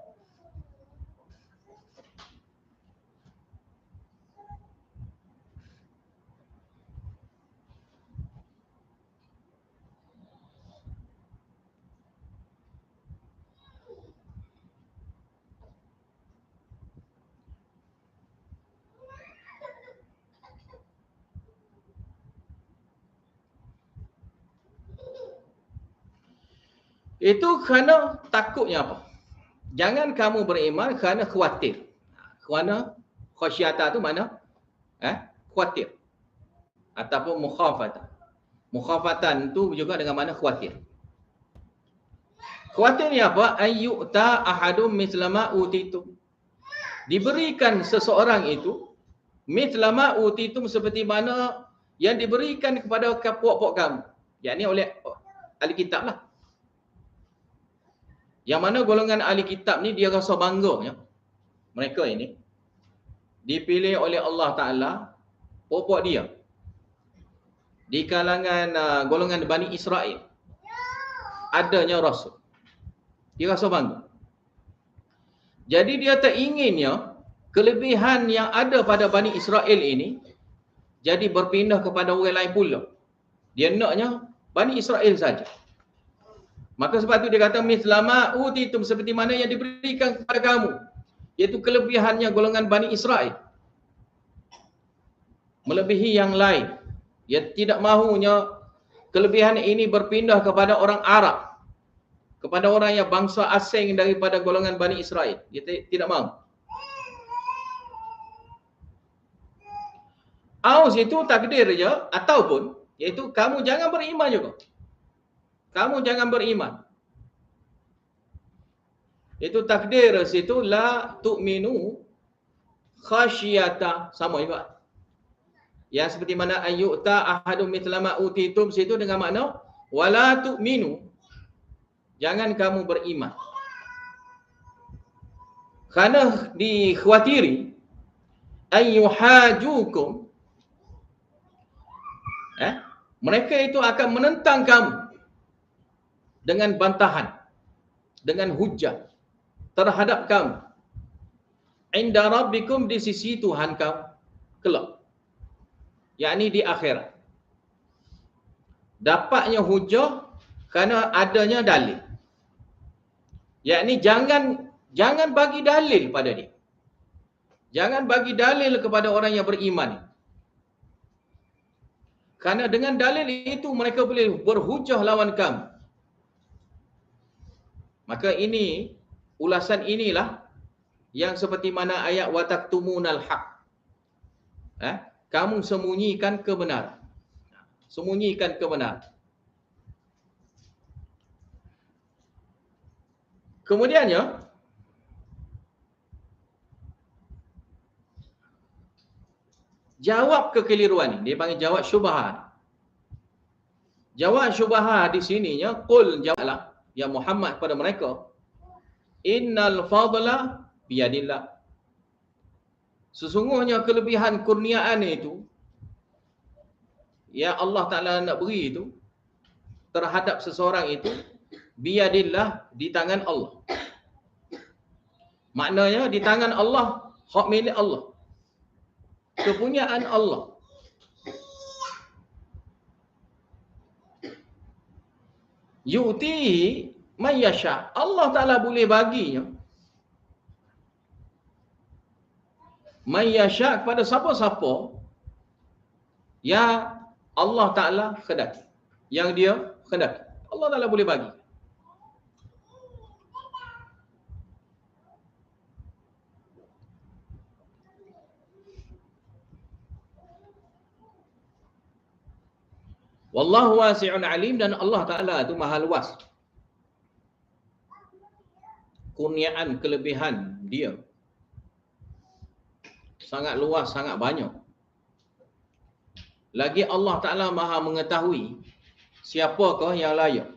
Itu kerana takutnya apa? Jangan kamu beriman kerana khawatir. Kerana khasyata tu mana? Khawatir. Ataupun mukhafatan. Mukhafatan tu juga dengan mana khawatir. Khawatir ni apa? Ayyu'ta ahadum mislama utitum. diberikan seseorang itu mithla ma utitum, seperti mana yang diberikan kepada puak-puak kamu, yakni oleh ahli kitab lah. Yang mana golongan ahli kitab ni dia rasa bangga ya. Mereka ini dipilih oleh Allah Ta'ala puak-puak dia di kalangan golongan Bani Israel adanya Rasul. Dia rasa bangga. Jadi dia tak inginnya kelebihan yang ada pada Bani Israel ini jadi berpindah kepada orang lain pula. Dia naknya Bani Israel saja. Maka sebab itu dia kata mislama utitum, seperti mana yang diberikan kepada kamu, iaitu kelebihannya golongan Bani Israel. Melebihi yang lain. Dia tidak mahunya kelebihan ini berpindah kepada orang Arab, kepada orang yang bangsa asing daripada golongan Bani Israel. Dia tidak mahu. Aus itu takdir je, ataupun iaitu kamu jangan beriman juga. Kamu jangan beriman. Itu takdir situ la tu'minu khasyata, sama juga. Yang seperti mana ayyuta ahadum mithla ma utitum, situ dengan makna wala tu'minu, jangan kamu beriman. Kerana dikhawatiri ayyuhajukum, mereka itu akan menentang kamu dengan bantahan, dengan hujah terhadap kamu. Inda rabbikum, di sisi Tuhan kamu kelak, yakni di akhirat. Dapatnya hujah kerana adanya dalil. Yakni jangan bagi dalil pada dia. Jangan bagi dalil kepada orang yang beriman. Kerana dengan dalil itu mereka boleh berhujah lawan kamu. Maka ini, ulasan inilah yang seperti mana ayat wa taktumunal haq. Kamu sembunyikan kebenaran. Sembunyikan kebenaran. Kemudiannya, jawab kekeliruan ini, dia panggil jawab syubhat. Jawab syubhat di sininya, qul, jawablah ya Muhammad kepada mereka, innal fadla biyadillah. Sesungguhnya kelebihan kurniaan itu ya Allah Ta'ala nak beri itu terhadap seseorang itu biyadillah, di tangan Allah. Maknanya di tangan Allah, hak milik Allah, kepunyaan Allah. Yu'tihi man yasha, Allah Ta'ala boleh baginya man yasha kepada siapa-siapa yang Allah Ta'ala khendaki, yang dia khendaki, Allah Ta'ala boleh bagi. Wallahu wasi'un alim, dan Allah Ta'ala itu maha luas kurniaan, kelebihan dia sangat luas, sangat banyak. Lagi Allah Ta'ala maha mengetahui siapakah yang layak,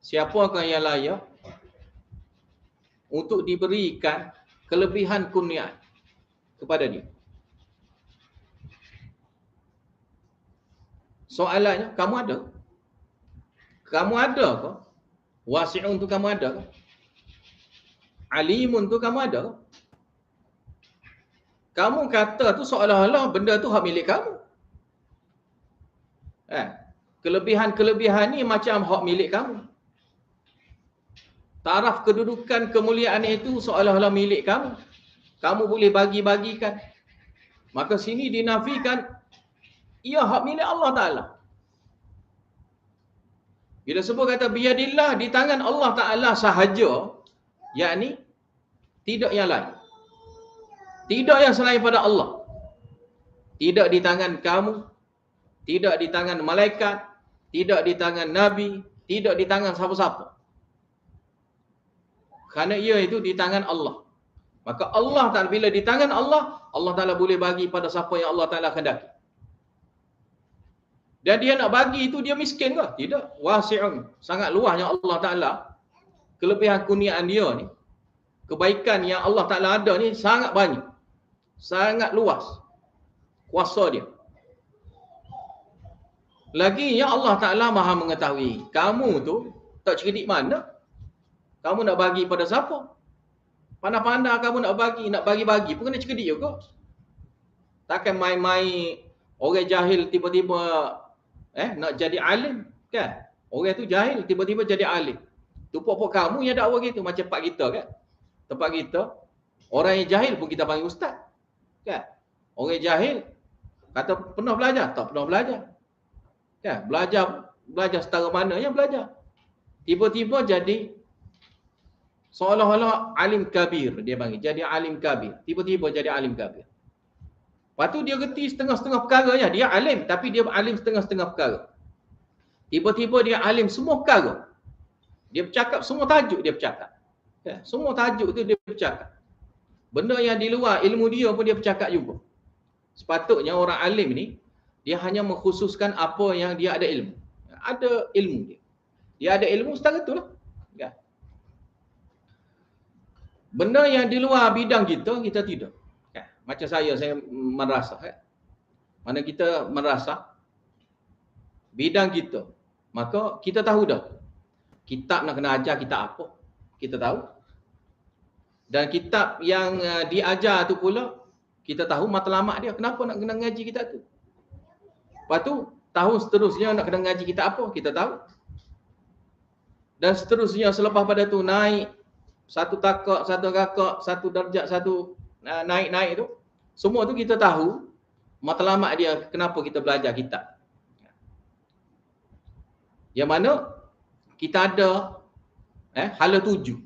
siapakah yang layak untuk diberikan kelebihan kurniaan kepada dia. Soalannya, kamu ada? Kamu ada ke? Wasi'un tu kamu ada ke? Alimun tu kamu ada ke? Kamu kata tu seolah-olah benda tu hak milik kamu. Kelebihan-kelebihan ni macam hak milik kamu. Taraf kedudukan kemuliaan itu seolah-olah milik kamu. Kamu boleh bagi-bagikan. Maka sini dinafikan ia hak milik Allah Ta'ala. Bila sebut kata biyadillah, di tangan Allah Ta'ala sahaja, yakni tidak yang lain. Tidak yang selain pada Allah. Tidak di tangan kamu, tidak di tangan malaikat, tidak di tangan Nabi, tidak di tangan siapa-siapa. Kerana ia itu di tangan Allah. Maka Allah Ta'ala, bila di tangan Allah, Allah Ta'ala boleh bagi pada siapa yang Allah Ta'ala kehendaki. Dan dia nak bagi itu, dia miskin ke? Tidak. Wasi'un. Sangat luasnya Allah Ta'ala. Kelebihan kurniaan dia ni, kebaikan yang Allah Ta'ala ada ni sangat banyak. Sangat luas kuasa dia. Lagi yang Allah Ta'ala maha mengetahui. Kamu tu tak cerdik mana? Kamu nak bagi pada siapa? Pandai-pandai kamu nak bagi pun kena cerdik juga. Takkan main-main orang jahil tiba-tiba nak jadi alim kan? Orang tu jahil tiba-tiba jadi alim. Tu pokok kamu yang dakwa gitu macam tempat kita kan? Tempat kita orang yang jahil pun kita panggil ustaz. Kan? Orang jahil kata pernah belajar, tak pernah belajar. Kan? Belajar setara mana yang belajar. Tiba-tiba jadi seolah-olah alim kabir, dia panggil. Jadi alim kabir. Tiba-tiba jadi alim kabir. Lepas tu dia reti setengah-setengah perkaranya. Dia alim, tapi dia alim setengah-setengah perkara. Tiba-tiba dia alim semua perkara. Dia bercakap, semua tajuk dia bercakap. Ya, semua tajuk tu dia bercakap. Benda yang di luar ilmu dia pun dia bercakap juga. Sepatutnya orang alim ni, dia hanya mengkhususkan apa yang dia ada ilmu. Ada ilmu dia. Dia ada ilmu setara tu lah. Ya. Benda yang di luar bidang kita, kita tidak. Ya. Macam saya merasa. Ya. Mana kita merasa bidang kita, maka kita tahu dah. Kitab nak kena ajar kitab apa, kita tahu. Dan kitab yang diajar tu pula, kita tahu matlamat dia. Kenapa nak kena ngaji kitab tu? Lepas tu, tahun seterusnya nak kena ngaji kitab apa, kita tahu. Dan seterusnya selepas pada tu naik, satu takak, satu kakak, satu darjat, satu naik-naik tu. Semua tu kita tahu matlamat dia kenapa kita belajar kitab. Yang mana kita ada hala tuju.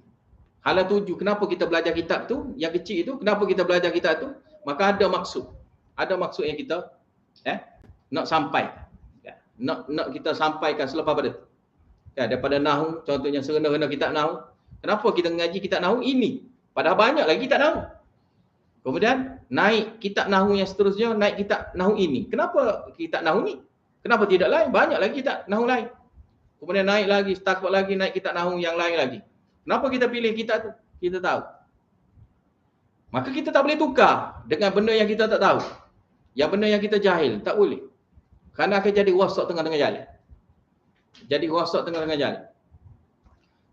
Hala tuju kenapa kita belajar kitab tu, yang kecil itu, kenapa kita belajar kitab tu? Maka ada maksud. Ada maksud yang kita nak sampaikan. Nak kita sampaikan selepas pada tu. Daripada nahu, contohnya serena-rena kitab nahu. Kenapa kita mengaji kitab nahu ini? Padahal banyak lagi kitab nahu. Kemudian naik kitab nahu yang seterusnya, naik kitab nahu ini. Kenapa kitab nahu ni? Kenapa tidak lain? Banyak lagi kitab nahu lain. Kemudian naik lagi, setakat lagi naik kitab nahu yang lain lagi. Kenapa kita pilih kitab tu? Kita tahu. Maka kita tak boleh tukar dengan benda yang kita tak tahu. Yang benda yang kita jahil, tak boleh. Kerana akan jadi wasak tengah-tengah jalan. Jadi wasak tengah-tengah jalan.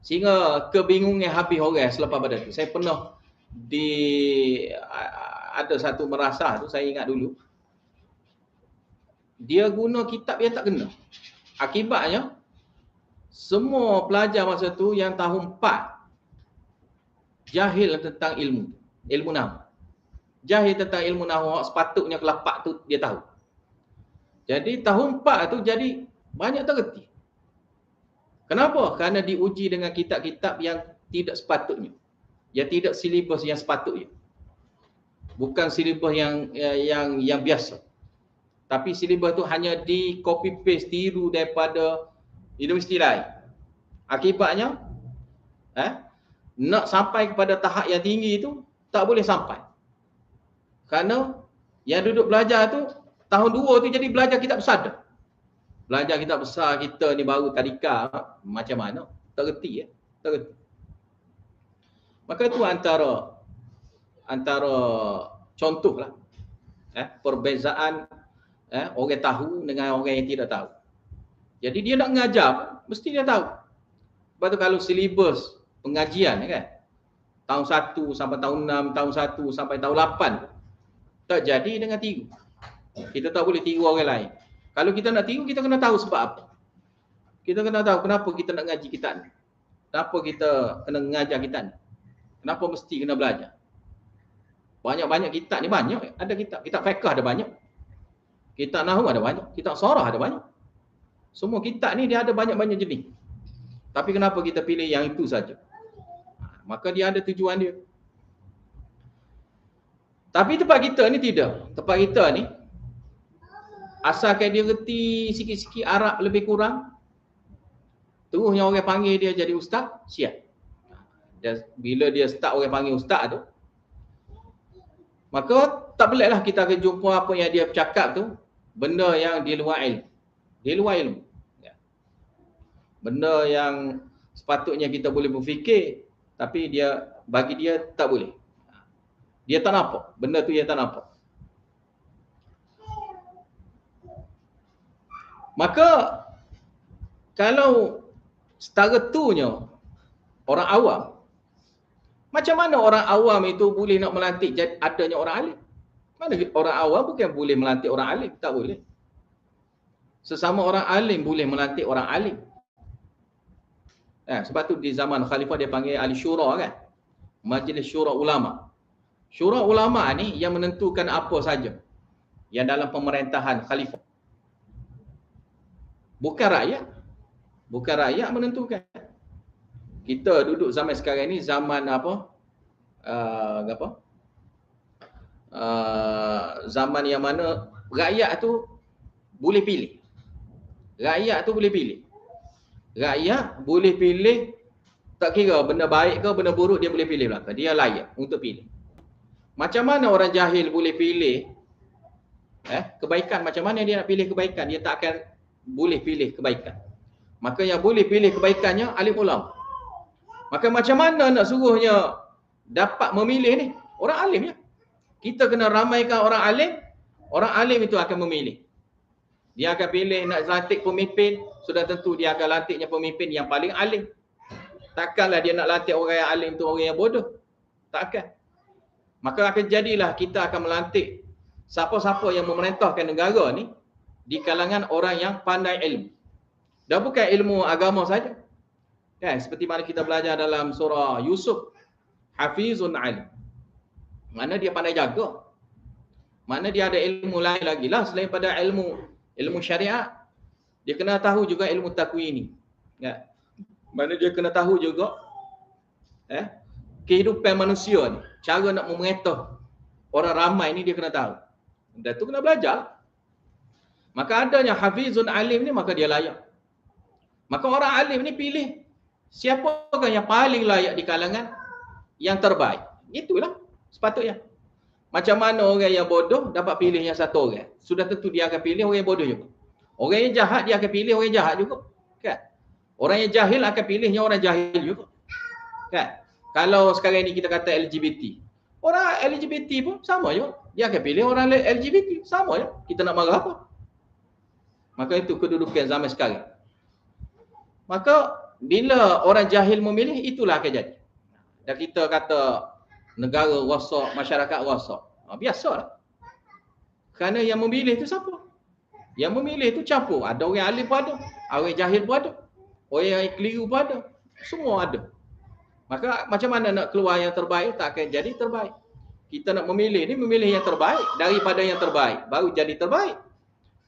Sehingga kebingungan habis orang selepas pada tu. Saya pernah ada satu merasah tu, saya ingat dulu. Dia guna kitab yang tak kena. Akibatnya, semua pelajar masa tu yang tahun 4 jahil tentang ilmu nahwu. Jahil tentang ilmu nahwu, sepatutnya kelas 4 tu dia tahu. Jadi tahun 4 tu jadi banyak terreti. Kenapa? Kerana diuji dengan kitab-kitab yang tidak sepatutnya. Yang tidak silibus yang sepatutnya. Bukan silibus yang biasa. Tapi silibus tu hanya di copy paste tiru daripada universiti lain. Akibatnya nak sampai kepada tahap yang tinggi itu tak boleh sampai. Kerana yang duduk belajar tu tahun 2 tu jadi belajar kitab besar dah. Belajar kitab besar kita ni baru tadika macam mana? Tak reti ya. Tak reti. Maka itu antara contohlah perbezaan orang tahu dengan orang yang tidak tahu. Jadi dia nak mengajar mesti dia tahu. Sebab tu kalau silibus pengajian kan, tahun 1 sampai tahun 6, tahun 1 sampai tahun 8 tak jadi dengan tiru. Kita tak boleh tiru orang lain. Kalau kita nak tiru, kita kena tahu sebab apa. Kita kena tahu kenapa kita nak ngaji kitab ni. Kenapa kita kena mengajar kitab ni. Kenapa mesti kena belajar. Banyak-banyak kitab ni banyak. Ada kitab. Kitab fiqh ada banyak. Kitab nahwu ada banyak. Kitab sarah ada banyak. Semua kitab ni dia ada banyak-banyak jenis. Tapi kenapa kita pilih yang itu saja? Maka dia ada tujuan dia. Tapi tempat kita ni tidak. Tempat kita ni, asalkan dia reti sikit-sikit Arab lebih kurang, terusnya orang panggil dia jadi ustaz, siap. Dan bila dia start orang panggil ustaz tu, Maka tak peliklah kita akan jumpa apa yang dia cakap tu, benda yang di luar ilmu. Di luar ilmu. Ya. Benda yang sepatutnya kita boleh berfikir, tapi bagi dia tak boleh. Dia tak nampak. Benda tu dia tak nampak. Maka kalau setara tunya orang awam, macam mana orang awam itu boleh nak melantik adanya orang alim? Mana orang awam bukan boleh melantik orang alim, tak boleh. Sesama orang alim boleh melantik orang alim. Sebab tu di zaman khalifah dia panggil ahli syura kan. Majlis syura ulama. Syura ulama ni yang menentukan apa saja yang dalam pemerintahan khalifah. Bukan rakyat. Bukan rakyat menentukan. Kita duduk zaman sekarang ni zaman apa? Zaman yang mana rakyat tu boleh pilih. Rakyat tu boleh pilih. Rakyat boleh pilih, tak kira benda baik ke benda buruk, dia boleh pilih belaka. Dia layak untuk pilih. Macam mana orang jahil boleh pilih kebaikan? Macam mana dia nak pilih kebaikan? Dia tak akan boleh pilih kebaikan. Maka yang boleh pilih kebaikannya alim ulama. Maka macam mana nak suruhnya dapat memilih ni? Orang alim ya. Kita kena ramaikan orang alim. Orang alim itu akan memilih. Dia akan pilih nak lantik pemimpin, sudah tentu dia akan lantiknya pemimpin yang paling alim. Takkanlah dia nak lantik orang yang alim tu orang yang bodoh. Takkan. Maka akan jadilah kita akan melantik siapa-siapa yang memerintahkan negara ni di kalangan orang yang pandai ilmu. Dan bukan ilmu agama saja. Kan, seperti mana kita belajar dalam surah Yusuf, hafizun alim. Mana dia pandai jaga. Mana dia ada ilmu lain lagi lah selain pada ilmu syariat. Dia kena tahu juga ilmu takwini. Ya. Mana dia kena tahu juga kehidupan manusia ni. Cara nak memerintah orang ramai ni dia kena tahu. Dan tu kena belajar. Maka adanya hafizun alim ni, maka dia layak. Maka orang alim ni pilih siapakah yang paling layak di kalangan yang terbaik. Itulah sepatutnya. Macam mana orang yang bodoh dapat pilih yang satu orang. Sudah tentu dia akan pilih orang yang bodoh juga. Orang yang jahat dia akan pilih orang yang jahat juga. Kan? Orang yang jahil akan pilihnya orang jahil juga. Kan? Kalau sekarang ni kita kata LGBT. Orang LGBT pun sama juga. Dia akan pilih orang LGBT. Sama je. Kita nak marah apa? Maka itu kedudukan zaman sekarang. Maka bila orang jahil memilih, itulah akan jadi. Dan kita kata negara rosak, masyarakat rosak. Biasalah. Kerana yang memilih itu siapa? Yang memilih itu campur. Ada orang alim pun ada. Orang jahil pun ada. Orang yang keliru pun ada. Semua ada. Maka macam mana nak keluar yang terbaik? Tak akan jadi terbaik. Kita nak memilih ni, memilih yang terbaik daripada yang terbaik. Baru jadi terbaik.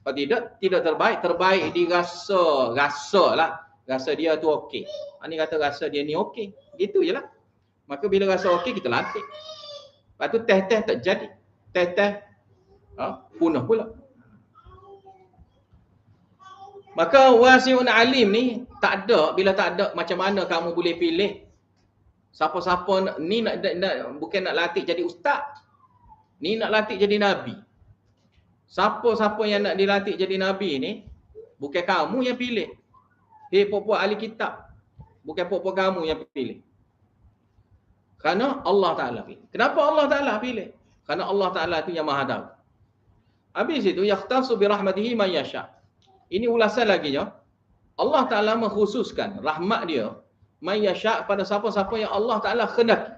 Kalau tidak terbaik. Terbaik dirasa. Rasa lah. Rasa dia tu okey. Ini kata rasa dia ni okey. Gitu je lah. Maka bila rasa okey, kita lantik. Lepas tu teh-teh tak jadi. Teh-teh punah pula. Maka wasi'un alim ni tak ada. Bila tak ada, macam mana kamu boleh pilih siapa-siapa ni nak bukan nak latih jadi ustaz. Ni nak latih jadi nabi. Siapa-siapa yang nak dilatih jadi nabi ni, bukan kamu yang pilih. Puak-puak ahli kitab. Bukan puak-puak kamu yang pilih. Kerana Allah Ta'ala pilih. Kenapa Allah Ta'ala pilih? Kerana Allah Ta'ala itu yang maha tahu. Habis itu, yakhtasu birahmatihi man yasha'. Ini ulasan lagi ya. Allah Ta'ala mengkhususkan rahmat dia man yasha' pada siapa-siapa yang Allah Ta'ala khendaki.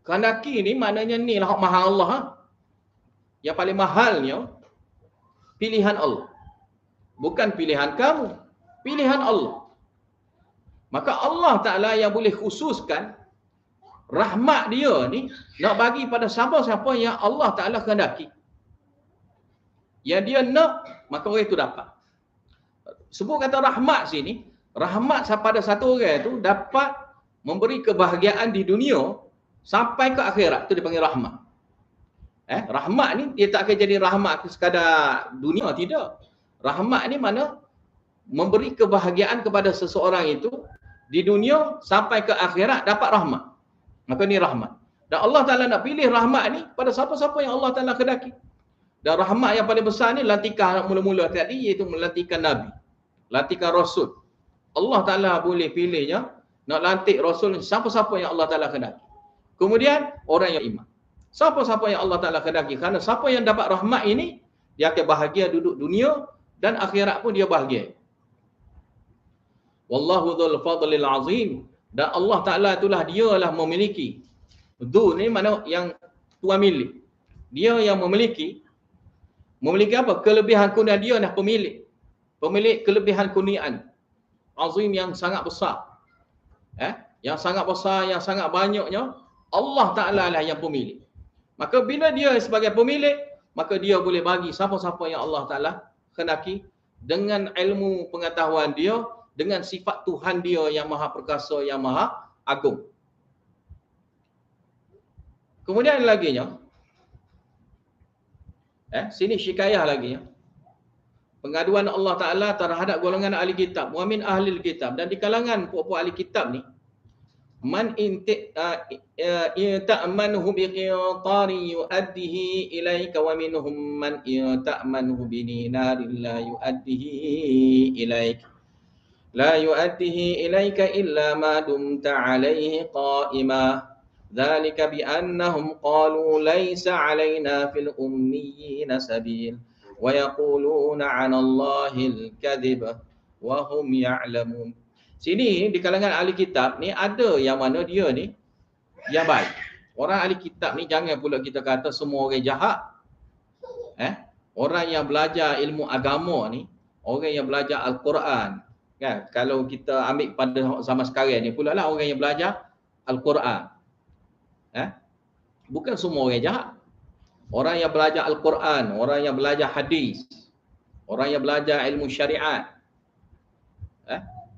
Khendaki ni maknanya ni lah maha Allah. Yang paling mahalnya pilihan Allah. Bukan pilihan kamu. Pilihan Allah. Maka Allah Ta'ala yang boleh khususkan rahmat dia ni nak bagi pada siapa-siapa yang Allah Ta'ala kehendaki. Yang dia nak, maka orang itu dapat. Sebut kata rahmat sini, rahmat pada satu orang itu dapat memberi kebahagiaan di dunia sampai ke akhirat. Itu dipanggil rahmat. Rahmat ni dia tak akan jadi rahmat sekadar dunia, tidak. Rahmat ni mana memberi kebahagiaan kepada seseorang itu di dunia sampai ke akhirat dapat rahmat. Maka ni rahmat. Dan Allah Ta'ala nak pilih rahmat ni pada siapa-siapa yang Allah Ta'ala kedaki. Dan rahmat yang paling besar ni lantikan mula-mula tadi, iaitu melantikan Nabi, lantikan Rasul. Allah Ta'ala boleh pilihnya nak lantik Rasul siapa-siapa yang Allah Ta'ala kedaki. Kemudian orang yang iman, siapa-siapa yang Allah Ta'ala kedaki. Kerana siapa yang dapat rahmat ini, dia akan bahagia duduk dunia dan akhirat pun dia bahagia. Wallahu dzul fadlil azim. Dan Allah Ta'ala itulah dialah memiliki. Dzul ni mana yang tuan milik. Dia yang memiliki apa? Kelebihan kurnia, dia lah pemilik. Pemilik kelebihan kurniaan. Azim yang sangat besar. Yang sangat besar, yang sangat banyaknya, Allah Ta'ala lah yang pemilik. Maka bila dia sebagai pemilik, maka dia boleh bagi siapa-siapa yang Allah Ta'ala kendaki dengan ilmu pengetahuan dia, dengan sifat Tuhan dia yang maha perkasa, yang maha agung. Kemudian lagi nya, sini syikayah lagi ya. Pengaduan Allah Ta'ala terhadap golongan ahli kitab, wa min ahli kitab, dan di kalangan puak-puak ahli kitab ni, man ta'manhu biqintari yu'addihi ilaika wa minhum man ta'manhu bidinarin la yu'addihi ilaika illa ma dumta alayhi qa'ima. ذلك بأنهم قالوا ليس علينا في الأميين سبيل ويقولون عن الله الكذب وهم يعلمون. Sini di kalangan ahli kitab ni ada yang mana dia ni yang baik. Orang ahli kitab ni jangan pula kita kata semua orang jahat. Orang yang belajar ilmu agama ni, orang yang belajar Al-Quran, kan? Kalau kita ambil pada zaman sekarang ni pula lah orang yang belajar Al-Quran. Bukan semua orang jahat. Orang yang belajar Al-Quran, orang yang belajar hadis, orang yang belajar ilmu syariat,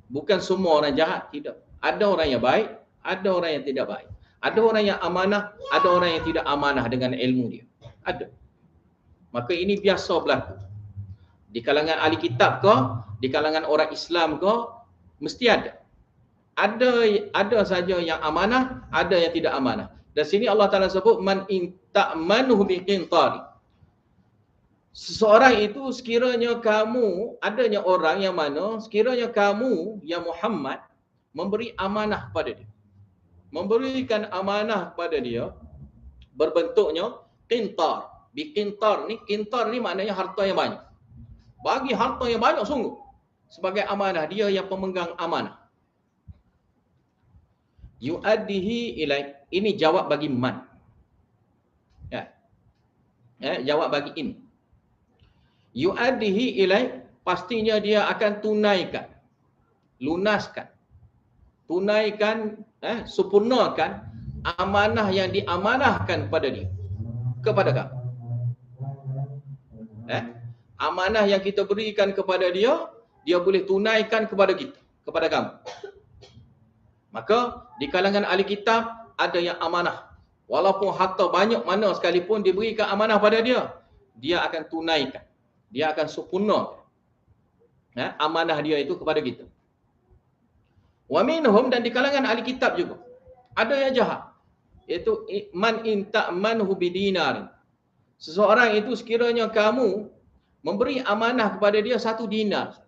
bukan semua orang jahat, tidak. Ada orang yang baik, ada orang yang tidak baik. Ada orang yang amanah, ada orang yang tidak amanah dengan ilmu dia. Ada. Maka ini biasa berlaku. Di kalangan ahli kitab ke, di kalangan orang Islam ke, mesti ada. Ada saja yang amanah, ada yang tidak amanah. Dan sini Allah Ta'ala sebut man in ta'manhu biqintari. Seseorang itu sekiranya kamu, adanya orang yang mana sekiranya kamu yang Muhammad memberi amanah kepada dia, memberikan amanah kepada dia berbentuknya qintar. Biqintar ni maknanya harta yang banyak. Bagi harta yang banyak sungguh sebagai amanah, dia yang pemegang amanah. Yu'addihi ilaik. Ini jawab bagi man. Jawab bagi in. Yu'addihi ilaik, pastinya dia akan tunaikan, lunaskan, tunaikan, sempurnakan amanah yang diamanahkan pada dia, kepada kamu. Amanah yang kita berikan kepada dia, dia boleh tunaikan kepada kita, kepada kamu. Maka di kalangan ahli kitab ada yang amanah. Walaupun harta banyak mana sekalipun diberikan amanah pada dia, dia akan tunaikan. Dia akan sempurnakan amanah dia itu kepada kita. Wa minhum, dan di kalangan ahli kitab juga ada yang jahat. Iaitu man in ta'manhu bidinar. Seseorang itu sekiranya kamu memberi amanah kepada dia 1 dinar.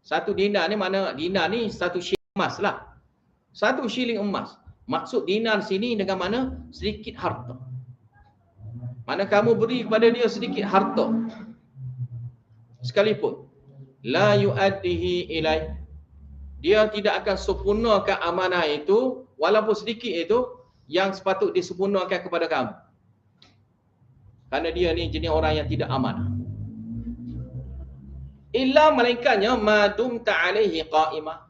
1 dinar ni mana? Dinar ni 1 shilling emas lah. 1 shilling emas. Maksud dinar sini dengan mana? Sedikit harta. Mana kamu beri kepada dia sedikit harta sekalipun, la yu'addihi ilai, dia tidak akan sempurnakan amanah itu, walaupun sedikit itu yang sepatut disempurnakan kepada kamu. Kerana dia ni jenis orang yang tidak amanah. Illa malaikatnya madum ta'alaihi qa'imah.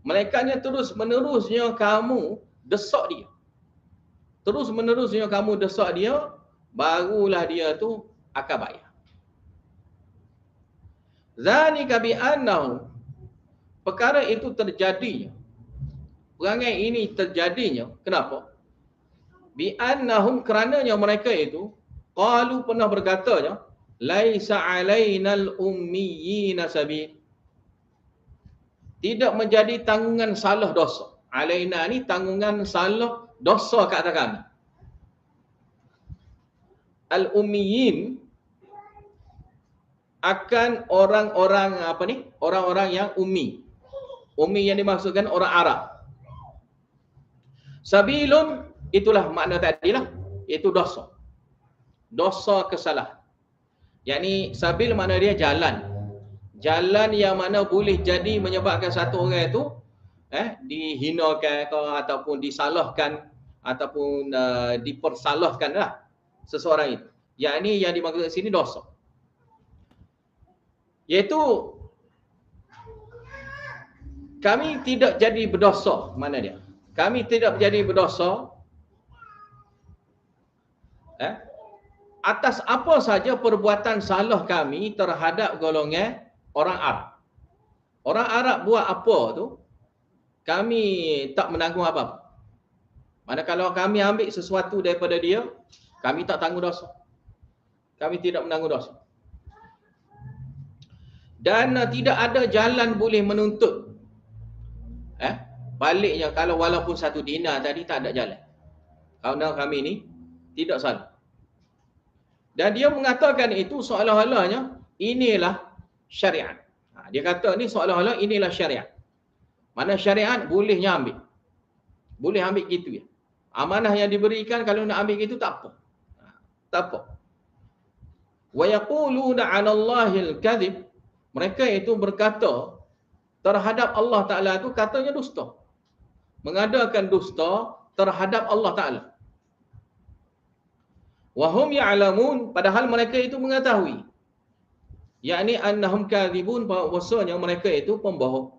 Malaikatnya terus menerusnya kamu desak dia. Terus menerusnya kamu desak dia, barulah dia tu akan bayar. Zalika bi annahu, perkara itu terjadinya, perangai ini terjadinya, kenapa? Bi annahum, kerananya mereka itu qalu, pernah berkatanya, laisa alainal ummiyina sabil, tidak menjadi tanggungan salah dosa. Alaina ni tanggungan salah dosa ke atas kami. al-ummiyin akan orang-orang orang-orang yang ummi. Ummi yang dimaksudkan orang Arab. Sabilun itulah makna tadilah, itu dosa. Dosa kesalahan. Yakni sabil makna dia jalan. Jalan yang mana boleh jadi menyebabkan satu orang itu dihinakan ataupun disalahkan ataupun dipersalahkanlah seseorang itu. Yakni yang dimaksud sini dosa. Iaitu kami tidak jadi berdosa, mana dia? Kami tidak jadi berdosa atas apa saja perbuatan salah kami terhadap golongan orang Arab. Orang Arab buat apa tu, kami tak menanggung apa-apa. Mana kalau kami ambil sesuatu daripada dia, kami tak tanggung dosa. Kami tidak menanggung dosa. Dan tidak ada jalan boleh menuntut. Baliknya kalau walaupun 1 dinar tadi tak ada jalan. Kerana kami ni tidak salah. Dan dia mengatakan itu seolah-olahnya inilah syariat. Dia kata ni seolah-olah inilah syariat. Mana syariat bolehnya ambil. Boleh ambil gitu ya. Amanah yang diberikan kalau nak ambil gitu tak apa. Tak apa. Wa yaquluna 'ala Allahil kadhib. Mereka itu berkata terhadap Allah Ta'ala itu katanya dusta. Mengadakan dusta terhadap Allah Ta'ala. Wahum ya'lamun, padahal mereka itu mengetahui. Yakni annahum kadhibun, bahawasanya mereka itu pembohong.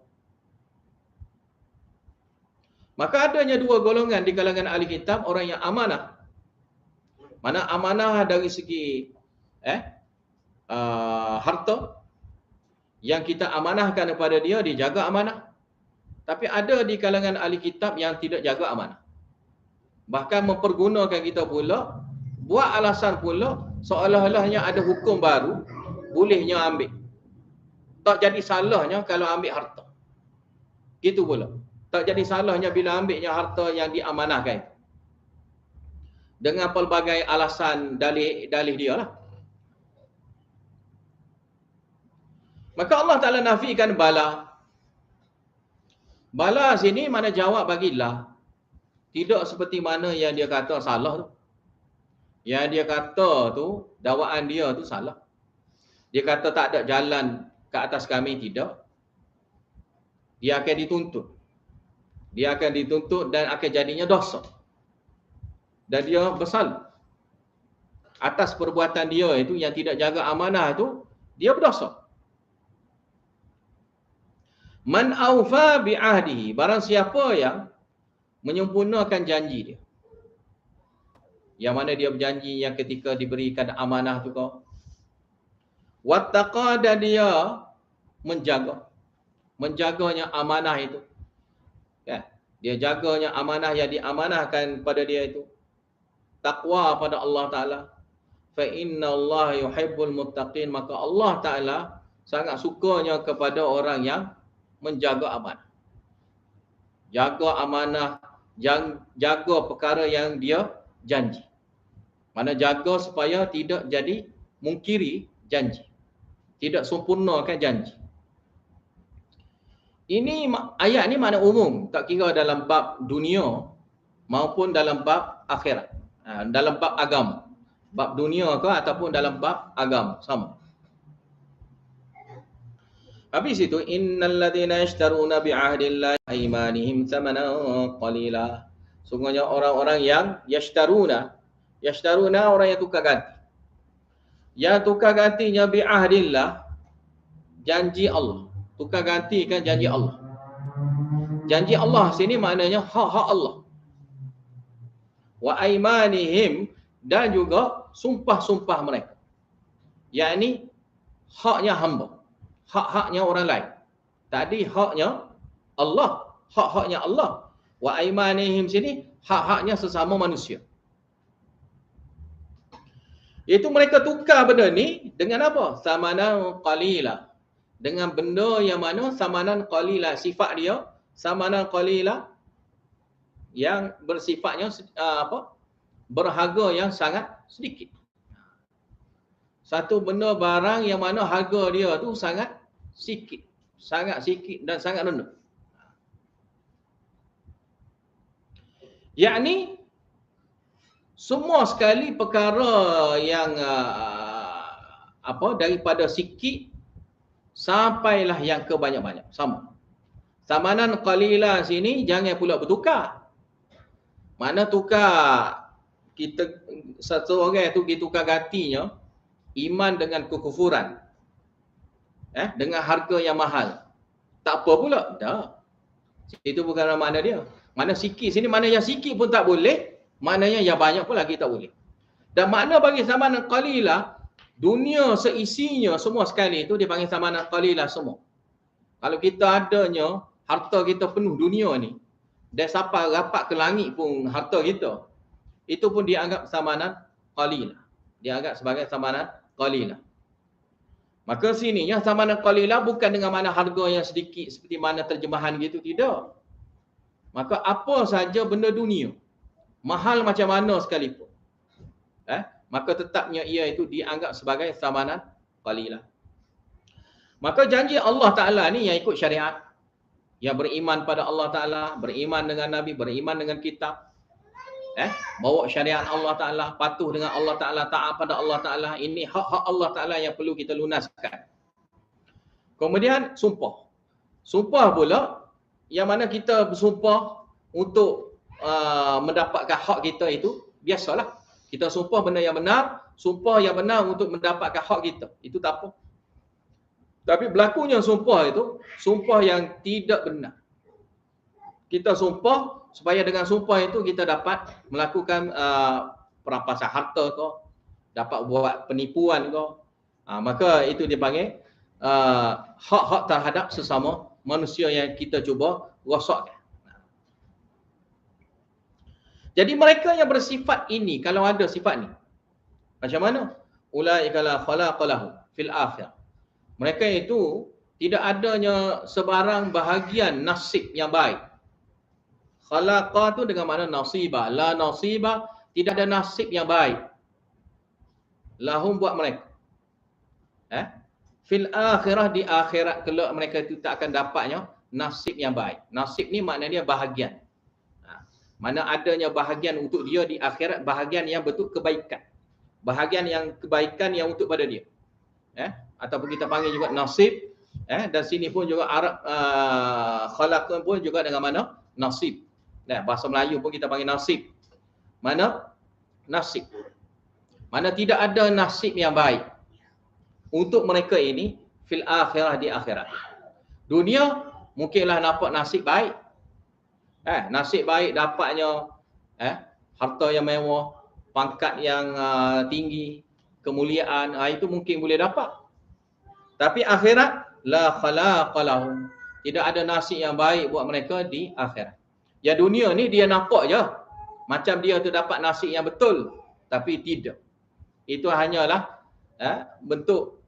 Maka adanya 2 golongan di kalangan ahli kitab, orang yang amanah. Mana amanah dari segi harta yang kita amanahkan kepada dia, dia jaga amanah. Tapi ada di kalangan ahli kitab yang tidak jaga amanah. Bahkan mempergunakan kita pula, buat alasan pula seolah-olahnya ada hukum baru, bolehnya ambil. Tak jadi salahnya kalau ambil harta. Gitu pula. Tak jadi salahnya bila ambilnya harta yang diamanahkan. Dengan pelbagai alasan dalih dia lah. Maka Allah Ta'ala nafikan bala. Bala sini mana jawab bagilah. Tidak seperti mana yang dia kata salah tu. Yang dia kata tu, dakwaan dia tu salah. Dia kata tak ada jalan ke atas kami, tidak. Dia akan dituntut. Dia akan dituntut dan akan jadinya dosa. Dan dia bersalah. Atas perbuatan dia itu yang tidak jaga amanah itu, dia berdosa. Man aufa bi'ahdihi, barang siapa yang menyempurnakan janji dia. Yang mana dia berjanji yang ketika diberikan amanah tu kau. Wattaqa, dan dia menjaga. Menjaganya amanah itu. Ya, dia jaganya amanah yang diamanahkan pada dia itu. Takwa pada Allah Ta'ala. Fa inna Allah yuhibbul muttaqin, maka Allah Ta'ala sangat sukanya kepada orang yang menjaga amanah. Jaga amanah, jaga perkara yang dia janji. Mana jaga supaya tidak jadi mungkiri janji. Tidak sempurnakan janji. Ini ayat ni makna umum, tak kira dalam bab dunia maupun dalam bab akhirat. Dalam bab agama. Bab dunia ke ataupun dalam bab agama, sama. Habis itu, innal ladzina yashtaruna bi'ahdillahi aymanihim thamanan qalila. Sungguhnya orang-orang yang yashtaruna orang yang tukar ganti. Yang tukar gantinya bi'ahdillah, janji Allah. Tukar gantikan janji Allah. Janji Allah sini maknanya hak-hak Allah. Wa aymanihim, dan juga sumpah-sumpah mereka. Yakni haknya hamba. Hak-haknya orang lain. Tadi haknya Allah. Hak-haknya Allah. Wa aymanihim sini hak-haknya sesama manusia. Iaitu mereka tukar benda ni dengan apa? Samanan qalila. Dengan benda yang mana samanan qalila, sifat dia samanan qalila yang bersifatnya berharga yang sangat sedikit. Satu benda barang yang mana harga dia tu sangat sikit dan sangat rendah. Yakni semua sekali perkara yang daripada sikit sampailah yang ke banyak-banyak sama. Samanan qalila sini jangan pula bertukar. Mana tukar kita satu orang tu kita tukar gantinya iman dengan kekufuran. Dengan harga yang mahal. Tak apa pula. Dah. Itu bukan makna dia. Mana sikit sini, mana yang sikit pun tak boleh, maknanya yang banyak pun lagi tak boleh. Dan makna bagi zamanan qalilah, dunia seisinya semua sekali itu dipanggil zamanan qalilah semua. Kalau kita adanya harta kita penuh dunia ni, dan sampai rapat ke langit pun harta kita, itu pun dianggap zamanan qalilah. Dianggap sebagai zamanan qalilah. Maka sininya zamanan qalilah bukan dengan mana harga yang sedikit seperti mana terjemahan gitu, tidak. Maka apa saja benda dunia, mahal macam mana sekalipun, maka tetapnya ia itu dianggap sebagai zamanan qalilah. Maka janji Allah Ta'ala ni yang ikut syariat, yang beriman pada Allah Ta'ala, beriman dengan Nabi, beriman dengan kitab, bawa syariat Allah Ta'ala, patuh dengan Allah Ta'ala, taat pada Allah Ta'ala. Ini hak-hak Allah Ta'ala yang perlu kita lunaskan. Kemudian sumpah. Sumpah pula, yang mana kita bersumpah untuk mendapatkan hak kita itu, biasalah. Kita sumpah benda yang benar, sumpah yang benar untuk mendapatkan hak kita. Itu tak apa. Tapi berlakunya sumpah itu, sumpah yang tidak benar. Kita sumpah supaya dengan sumpah itu kita dapat melakukan perampasan harta ke, dapat buat penipuan ke, maka itu dipanggil hak-hak terhadap sesama manusia yang kita cuba rosakkan. Jadi mereka yang bersifat ini, kalau ada sifat ni, macam mana? Ulaika la khalaqa lahum fil akhirah. Mereka itu tidak adanya sebarang bahagian nasib yang baik. Khalaqa tu dengan makna nasibah. La nasibah, tidak ada nasib yang baik. Lahum buat mereka. Fil akhirah, di akhirat kelak mereka itu tak akan dapatnya nasib yang baik. Nasib ni maknanya bahagian. Mana adanya bahagian untuk dia di akhirat, bahagian yang betul kebaikan. Bahagian yang kebaikan yang untuk pada dia. Ataupun kita panggil juga nasib. Dan sini pun juga Arab khalaqan pun juga dengan mana nasib. Bahasa Melayu pun kita panggil nasib. Mana nasib. Mana tidak ada nasib yang baik untuk mereka ini fil akhirah, di akhirat. Dunia mungkinlah nampak nasib baik. Nasib baik dapatnya harta yang mewah, pangkat yang tinggi, kemuliaan, itu mungkin boleh dapat. Tapi akhirat la khalaqa lahum, tidak ada nasib yang baik buat mereka di akhirat. Ya dunia ni dia nampak je macam dia tu dapat nasib yang betul, tapi tidak. Itu hanyalah bentuk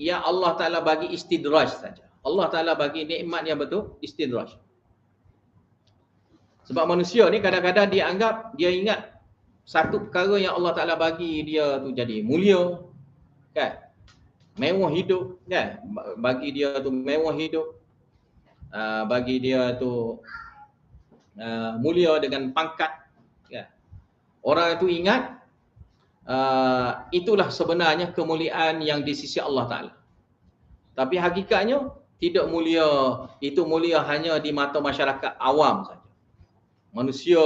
yang Allah Ta'ala bagi istidraj saja. Allah Ta'ala bagi nikmat yang betul istidraj. Sebab manusia ni kadang-kadang dia anggap, dia ingat satu perkara yang Allah Ta'ala bagi dia tu jadi mulia, kan? Mewah hidup, kan? Bagi dia tu mewah hidup, bagi dia tu mulia dengan pangkat, kan? Orang itu ingat itulah sebenarnya kemuliaan yang di sisi Allah Ta'ala. Tapi hakikatnya tidak mulia. Itu mulia hanya di mata masyarakat awam saja. Manusia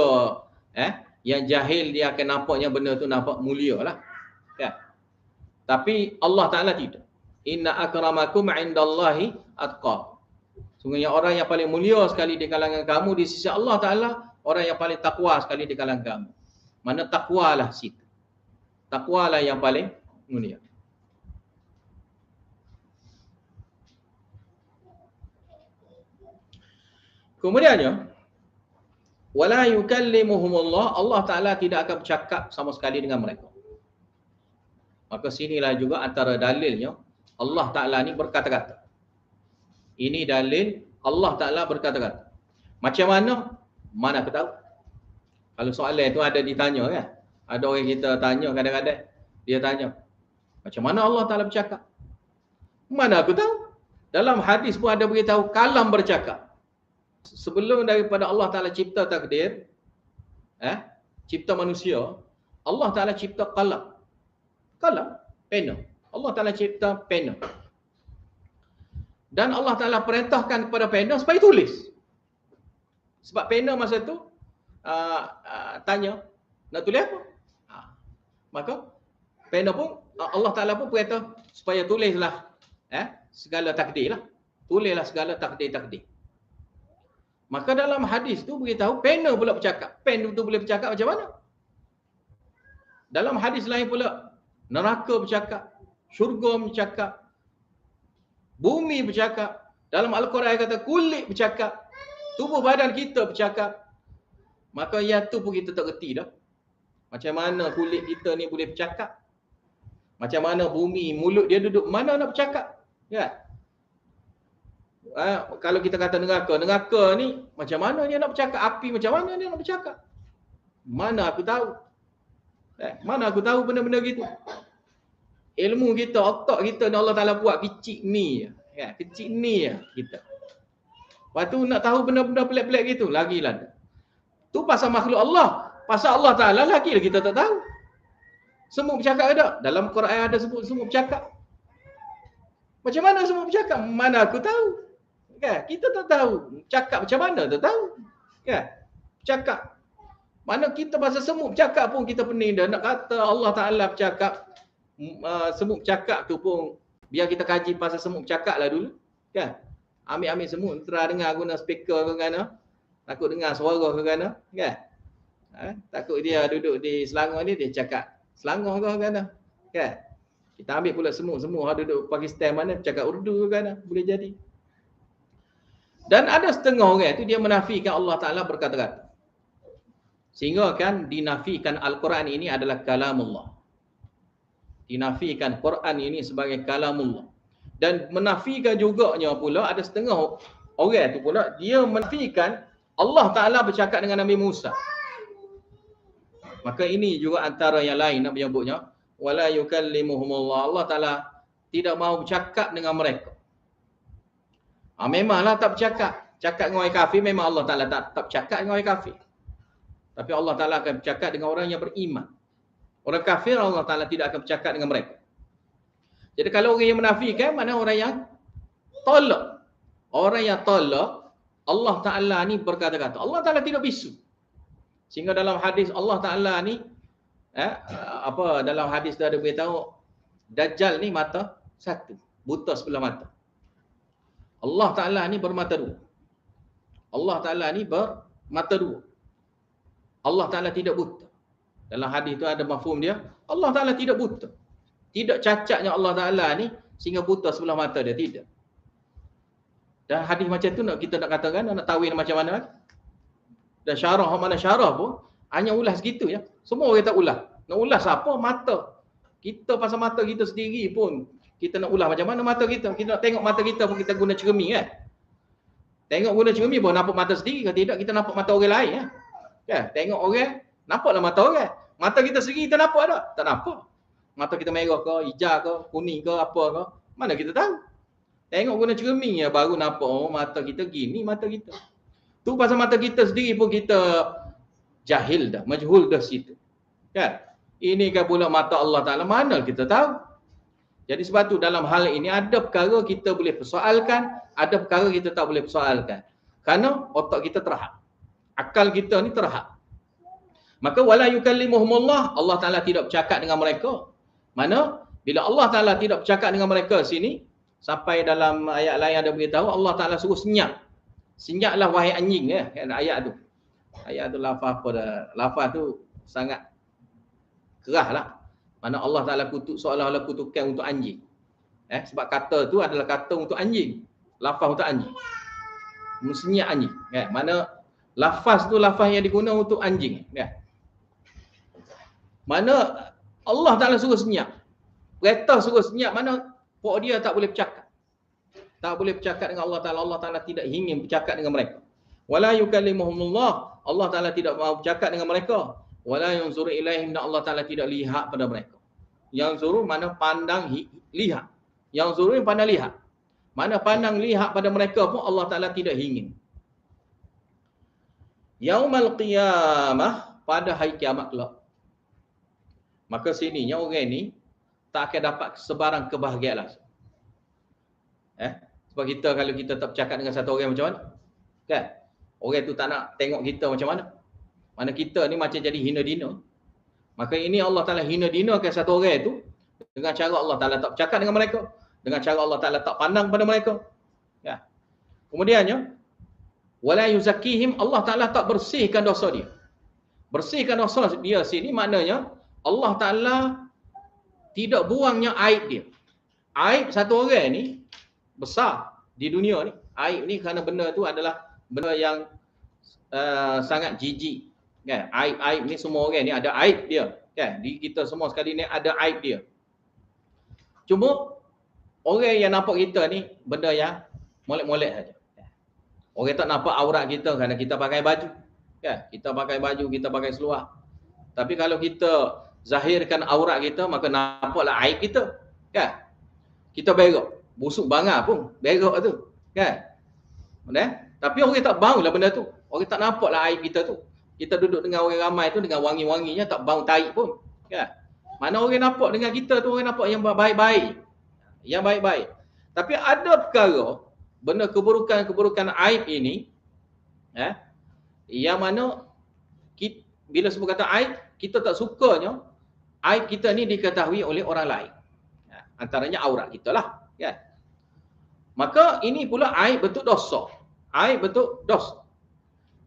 yang jahil dia akan nampaknya benda tu nampak mulia lah, kan? Tapi Allah Ta'ala tidak. Inna akramakum indallahi atqakum. Sungguhnya orang yang paling mulia sekali di kalangan kamu di sisi Allah Ta'ala, orang yang paling takwa sekali di kalangan kamu. Mana takwalah situ. Takwalah yang paling mulia. Kemudiannya, wala yukallimuhumullah, Allah Ta'ala tidak akan bercakap sama sekali dengan mereka. Maka sinilah juga antara dalilnya Allah Ta'ala ni berkata-kata. Ini dalil Allah Ta'ala berkata-kata. Macam mana? Mana kita tahu? Kalau soalan tu ada ditanya kan. Ada orang kita tanya kadang-kadang. Dia tanya, macam mana Allah Ta'ala bercakap? Mana aku tahu? Dalam hadis pun ada beritahu kalam bercakap. Sebelum daripada Allah Ta'ala cipta takdir, cipta manusia, Allah Ta'ala cipta kalam. Kalam, pena. Allah Ta'ala cipta pena. Dan Allah Ta'ala perintahkan kepada pena supaya tulis. Sebab pena masa tu tanya, nak tulis apa? Maka pena pun Allah Ta'ala pun perintah supaya tulislah segala takdir lah. Tulislah segala takdir-takdir. Maka dalam hadis tu beritahu pena pula bercakap. Pen tu boleh bercakap macam mana? Dalam hadis lain pula, neraka bercakap, syurga bercakap, bumi bercakap. Dalam Al-Quran kata kulit bercakap, tubuh badan kita bercakap. Maka yang tu pun kita tak reti dah. Macam mana kulit kita ni boleh bercakap? Macam mana bumi, mulut dia duduk mana nak bercakap? Ya. Kalau kita kata neraka ni macam mana dia nak bercakap? Api macam mana dia nak bercakap? Mana aku tahu? Mana aku tahu benda-benda gitu? Ilmu kita, otak kita ni Allah Ta'ala buat kecil ni. Kecil ni kita. Lepas tu nak tahu benda-benda pelik-pelik gitu, lagilah. Tu pasal makhluk Allah. Pasal Allah Ta'ala lagi kita tak tahu. Semut bercakap ada? Dalam Quran ada sebut semut bercakap. Macam mana semut bercakap? Mana aku tahu? Kita tak tahu. Cakap macam mana tak tahu. Cakap. Mana kita pasal semut bercakap pun kita pening dah. Nak kata Allah Ta'ala bercakap, semut bercakap tu pun biar kita kaji pasal semut bercakap lah dulu. Ambil semut, terang dengar guna speaker ke mana. Takut dengar suara ke mana. Takut dia duduk di Selangor ni dia cakap Selangor ke mana. Kita ambil pula semut duduk Pakistan mana cakap Urdu ke mana. Boleh jadi. Dan ada setengah orang tu dia menafikan Allah Ta'ala berkata-kata. Sehingga kan dinafikan Al-Quran ini adalah kalamullah. Dinafikan Quran ini sebagai kalamullah. Dan menafikan juganya pula ada setengah orang tu pula dia menafikan Allah Ta'ala bercakap dengan Nabi Musa. Maka ini juga antara yang lain nak menyebutnya wala yukallimuhumullah. Allah Ta'ala tidak mahu bercakap dengan mereka. Memanglah tak bercakap. Cakap dengan orang kafir memang Allah Ta'ala tak bercakap dengan orang kafir. Tapi Allah Ta'ala akan bercakap dengan orang yang beriman. Orang kafir Allah Ta'ala tidak akan bercakap dengan mereka. Jadi kalau orang yang menafikan, mana orang yang tolak. Orang yang tolak, Allah Ta'ala ni berkata-kata. Allah Ta'ala tidak bisu. Sehingga dalam hadis Allah Ta'ala ni, dalam hadis dah ada beritahu, Dajjal ni mata satu. Buta sebelah mata. Allah Ta'ala ni bermata dua. Allah Ta'ala ni bermata dua. Allah Ta'ala tidak buta. Dalam hadis tu ada mafhum dia. Allah Ta'ala tidak buta. Tidak cacatnya Allah Ta'ala ni sehingga buta sebelah mata dia. Tidak. Dan hadis macam tu kita nak katakan, nak tawin macam mana. Dan syarah mana syarah pun hanya ulas gitu ya. Semua orang tak ulas. Nak ulas apa? Mata. Kita pasal mata kita sendiri pun kita nak ulas macam mana mata kita. Kita nak tengok mata kita pun kita guna cermin kan. Tengok guna cermin pun nampak mata sendiri ke tidak, kita nampak mata orang lain Tengok orang, nampaklah mata orang. Mata kita sendiri kita nampak tak? Tak nampak. Mata kita merah ke, hijau ke, kuning ke, apa ke, mana kita tahu. Tengok guna cermin baru nampak mata kita gini mata kita. Tu pasal mata kita sendiri pun kita jahil dah, majhul dah situ. Ini kan pula mata Allah Ta'ala, mana kita tahu. Jadi sebab tu dalam hal ini ada perkara kita boleh persoalkan, ada perkara kita tak boleh persoalkan. Kerana otak kita terhad. Akal kita ni terhad. Maka wala yukallimuhumullah, Allah Ta'ala tidak bercakap dengan mereka. Mana? Bila Allah Ta'ala tidak bercakap dengan mereka sini, sampai dalam ayat lain ada beritahu, Allah Ta'ala suruh senyap. Senyaplah wahai anjing ayat tu. Ayat tu lafaz apa dah? Lafaz tu sangat kerah lah. Mana Allah Ta'ala kutuk seolah-olah kutukan untuk anjing. Sebab kata tu adalah kata untuk anjing. Lafaz untuk anjing. Senyap anjing. Mana lafaz tu lafaz yang digunakan untuk anjing. Mana Allah Ta'ala suruh senyap. Perintah suruh senyap, mana pok dia tak boleh bercakap. Tak boleh bercakap dengan Allah Ta'ala. Allah Ta'ala tidak ingin bercakap dengan mereka. Wala yukallimuhumullah. Allah Ta'ala tidak mau bercakap dengan mereka. Wala yanzuru ilaihim, dan Allah Ta'ala tidak lihat pada mereka. Yang zuru mana pandang lihat. Yang zuru pandang lihat. Mana pandang lihat pada mereka pun Allah Ta'ala tidak ingin. Yaumal qiyamah, pada hari kiamat kelak. Maka sininya orang ni tak akan dapat sebarang kebahagiaan. Sebab kita kalau kita tak bercakap dengan satu orang macam mana? Kan? Orang tu tak nak tengok kita macam mana. Mana kita ni macam jadi hina dina. Maka ini Allah Ta'ala hina dinakan satu orang tu dengan cara Allah Ta'ala tak bercakap dengan mereka. Dengan cara Allah Ta'ala tak pandang pada mereka. Ya. Kemudiannya, wala yuzakkihim, Allah Ta'ala tak bersihkan dosa dia. Bersihkan dosa dia sini maknanya Allah Ta'ala tidak buangnya aib dia. Aib satu orang ni besar di dunia ni. Aib ni kerana benda tu adalah benda yang sangat jijik. Kan? Aib ni semua orang ni ada aib dia. Kan? Di kita semua sekali ni ada aib dia. Cuma orang yang nampak kita ni benda yang molek-molek saja. Orang tak nampak aurat kita kerana kita pakai baju. Kan? Kita pakai baju, kita pakai seluar. Tapi kalau kita zahirkan aurat kita, maka nampaklah aib kita. Kan? Kita berak. Busuk bangar pun berak tu. Kan? Tapi orang tak bau lah benda tu. Orang tak nampaklah aib kita tu. Kita duduk dengan orang ramai tu dengan wangi-wanginya tak bau tahi pun. Kan? Mana orang nampak dengan kita tu, orang nampak yang baik-baik. Yang baik-baik. Tapi ada perkara, benda keburukan-keburukan aib ini, yang mana kita, bila sebut kata aib, kita tak sukanya aib kita ni diketahui oleh orang lain. Antaranya aurat kita lah. Kan? Maka ini pula aib bentuk dosa. Aib bentuk dosa.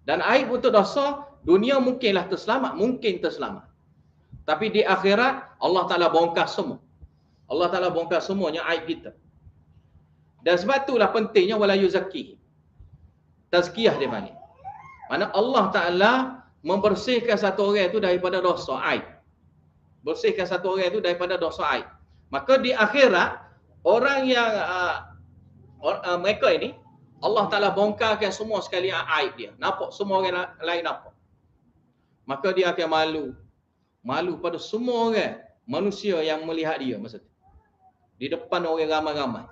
Dan aib bentuk dosa, dunia mungkinlah terselamat, mungkin terselamat. Tapi di akhirat, Allah Ta'ala bongkar semua. Allah Ta'ala bongkar semuanya aib kita. Dan sebab itulah pentingnya wala yuzakki. Tazkiyah dia panggil. Mana Allah Ta'ala membersihkan satu orang itu daripada dosa aib. Bersihkan satu orang itu daripada dosa aib. Maka di akhirat, orang yang mereka ini, Allah Ta'ala bongkarkan semua sekali aib dia. Nampak semua orang lain nampak. Maka dia akan malu. Malu pada semua orang manusia yang melihat dia masa tu. Di depan orang ramai-ramai.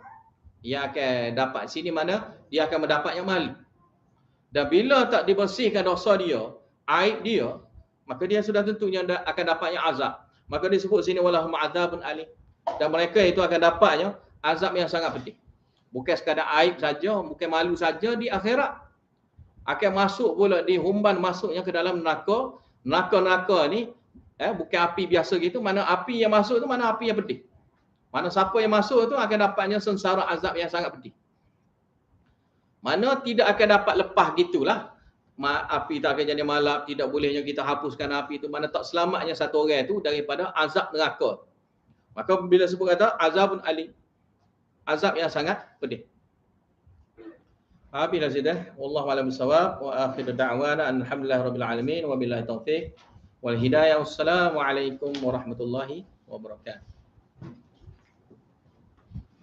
Dia akan dapat sini mana dia akan mendapat yang malu. Dan bila tak dibersihkan dosa dia, aib dia, maka dia sudah tentunya akan dapatnya azab. Maka disebut sini walahum adzabun alim. Dan mereka itu akan dapatnya azab yang sangat pedih. Bukan sekadar aib saja, bukan malu saja, di akhirat akan masuk pula, dihumban masuknya ke dalam neraka. Neraka-neraka ni bukan api biasa gitu, mana api yang masuk tu mana api yang pedih. Mana siapa yang masuk tu akan dapatnya sengsara azab yang sangat pedih. Mana tidak akan dapat lepas gitulah. Api tak akan jadi malap, tidak bolehnya kita hapuskan api itu. Mana tak selamatnya satu orang itu daripada azab neraka. Maka bila sebut kata azabun alim, azab yang sangat pedih. Bila sudah, wallahu a'lam bissawab, wa akhiru da'wana alhamdulillahirabbil alamin wa billahi taufiq wal hidayah. Wassalamualaikum warahmatullahi wabarakatuh.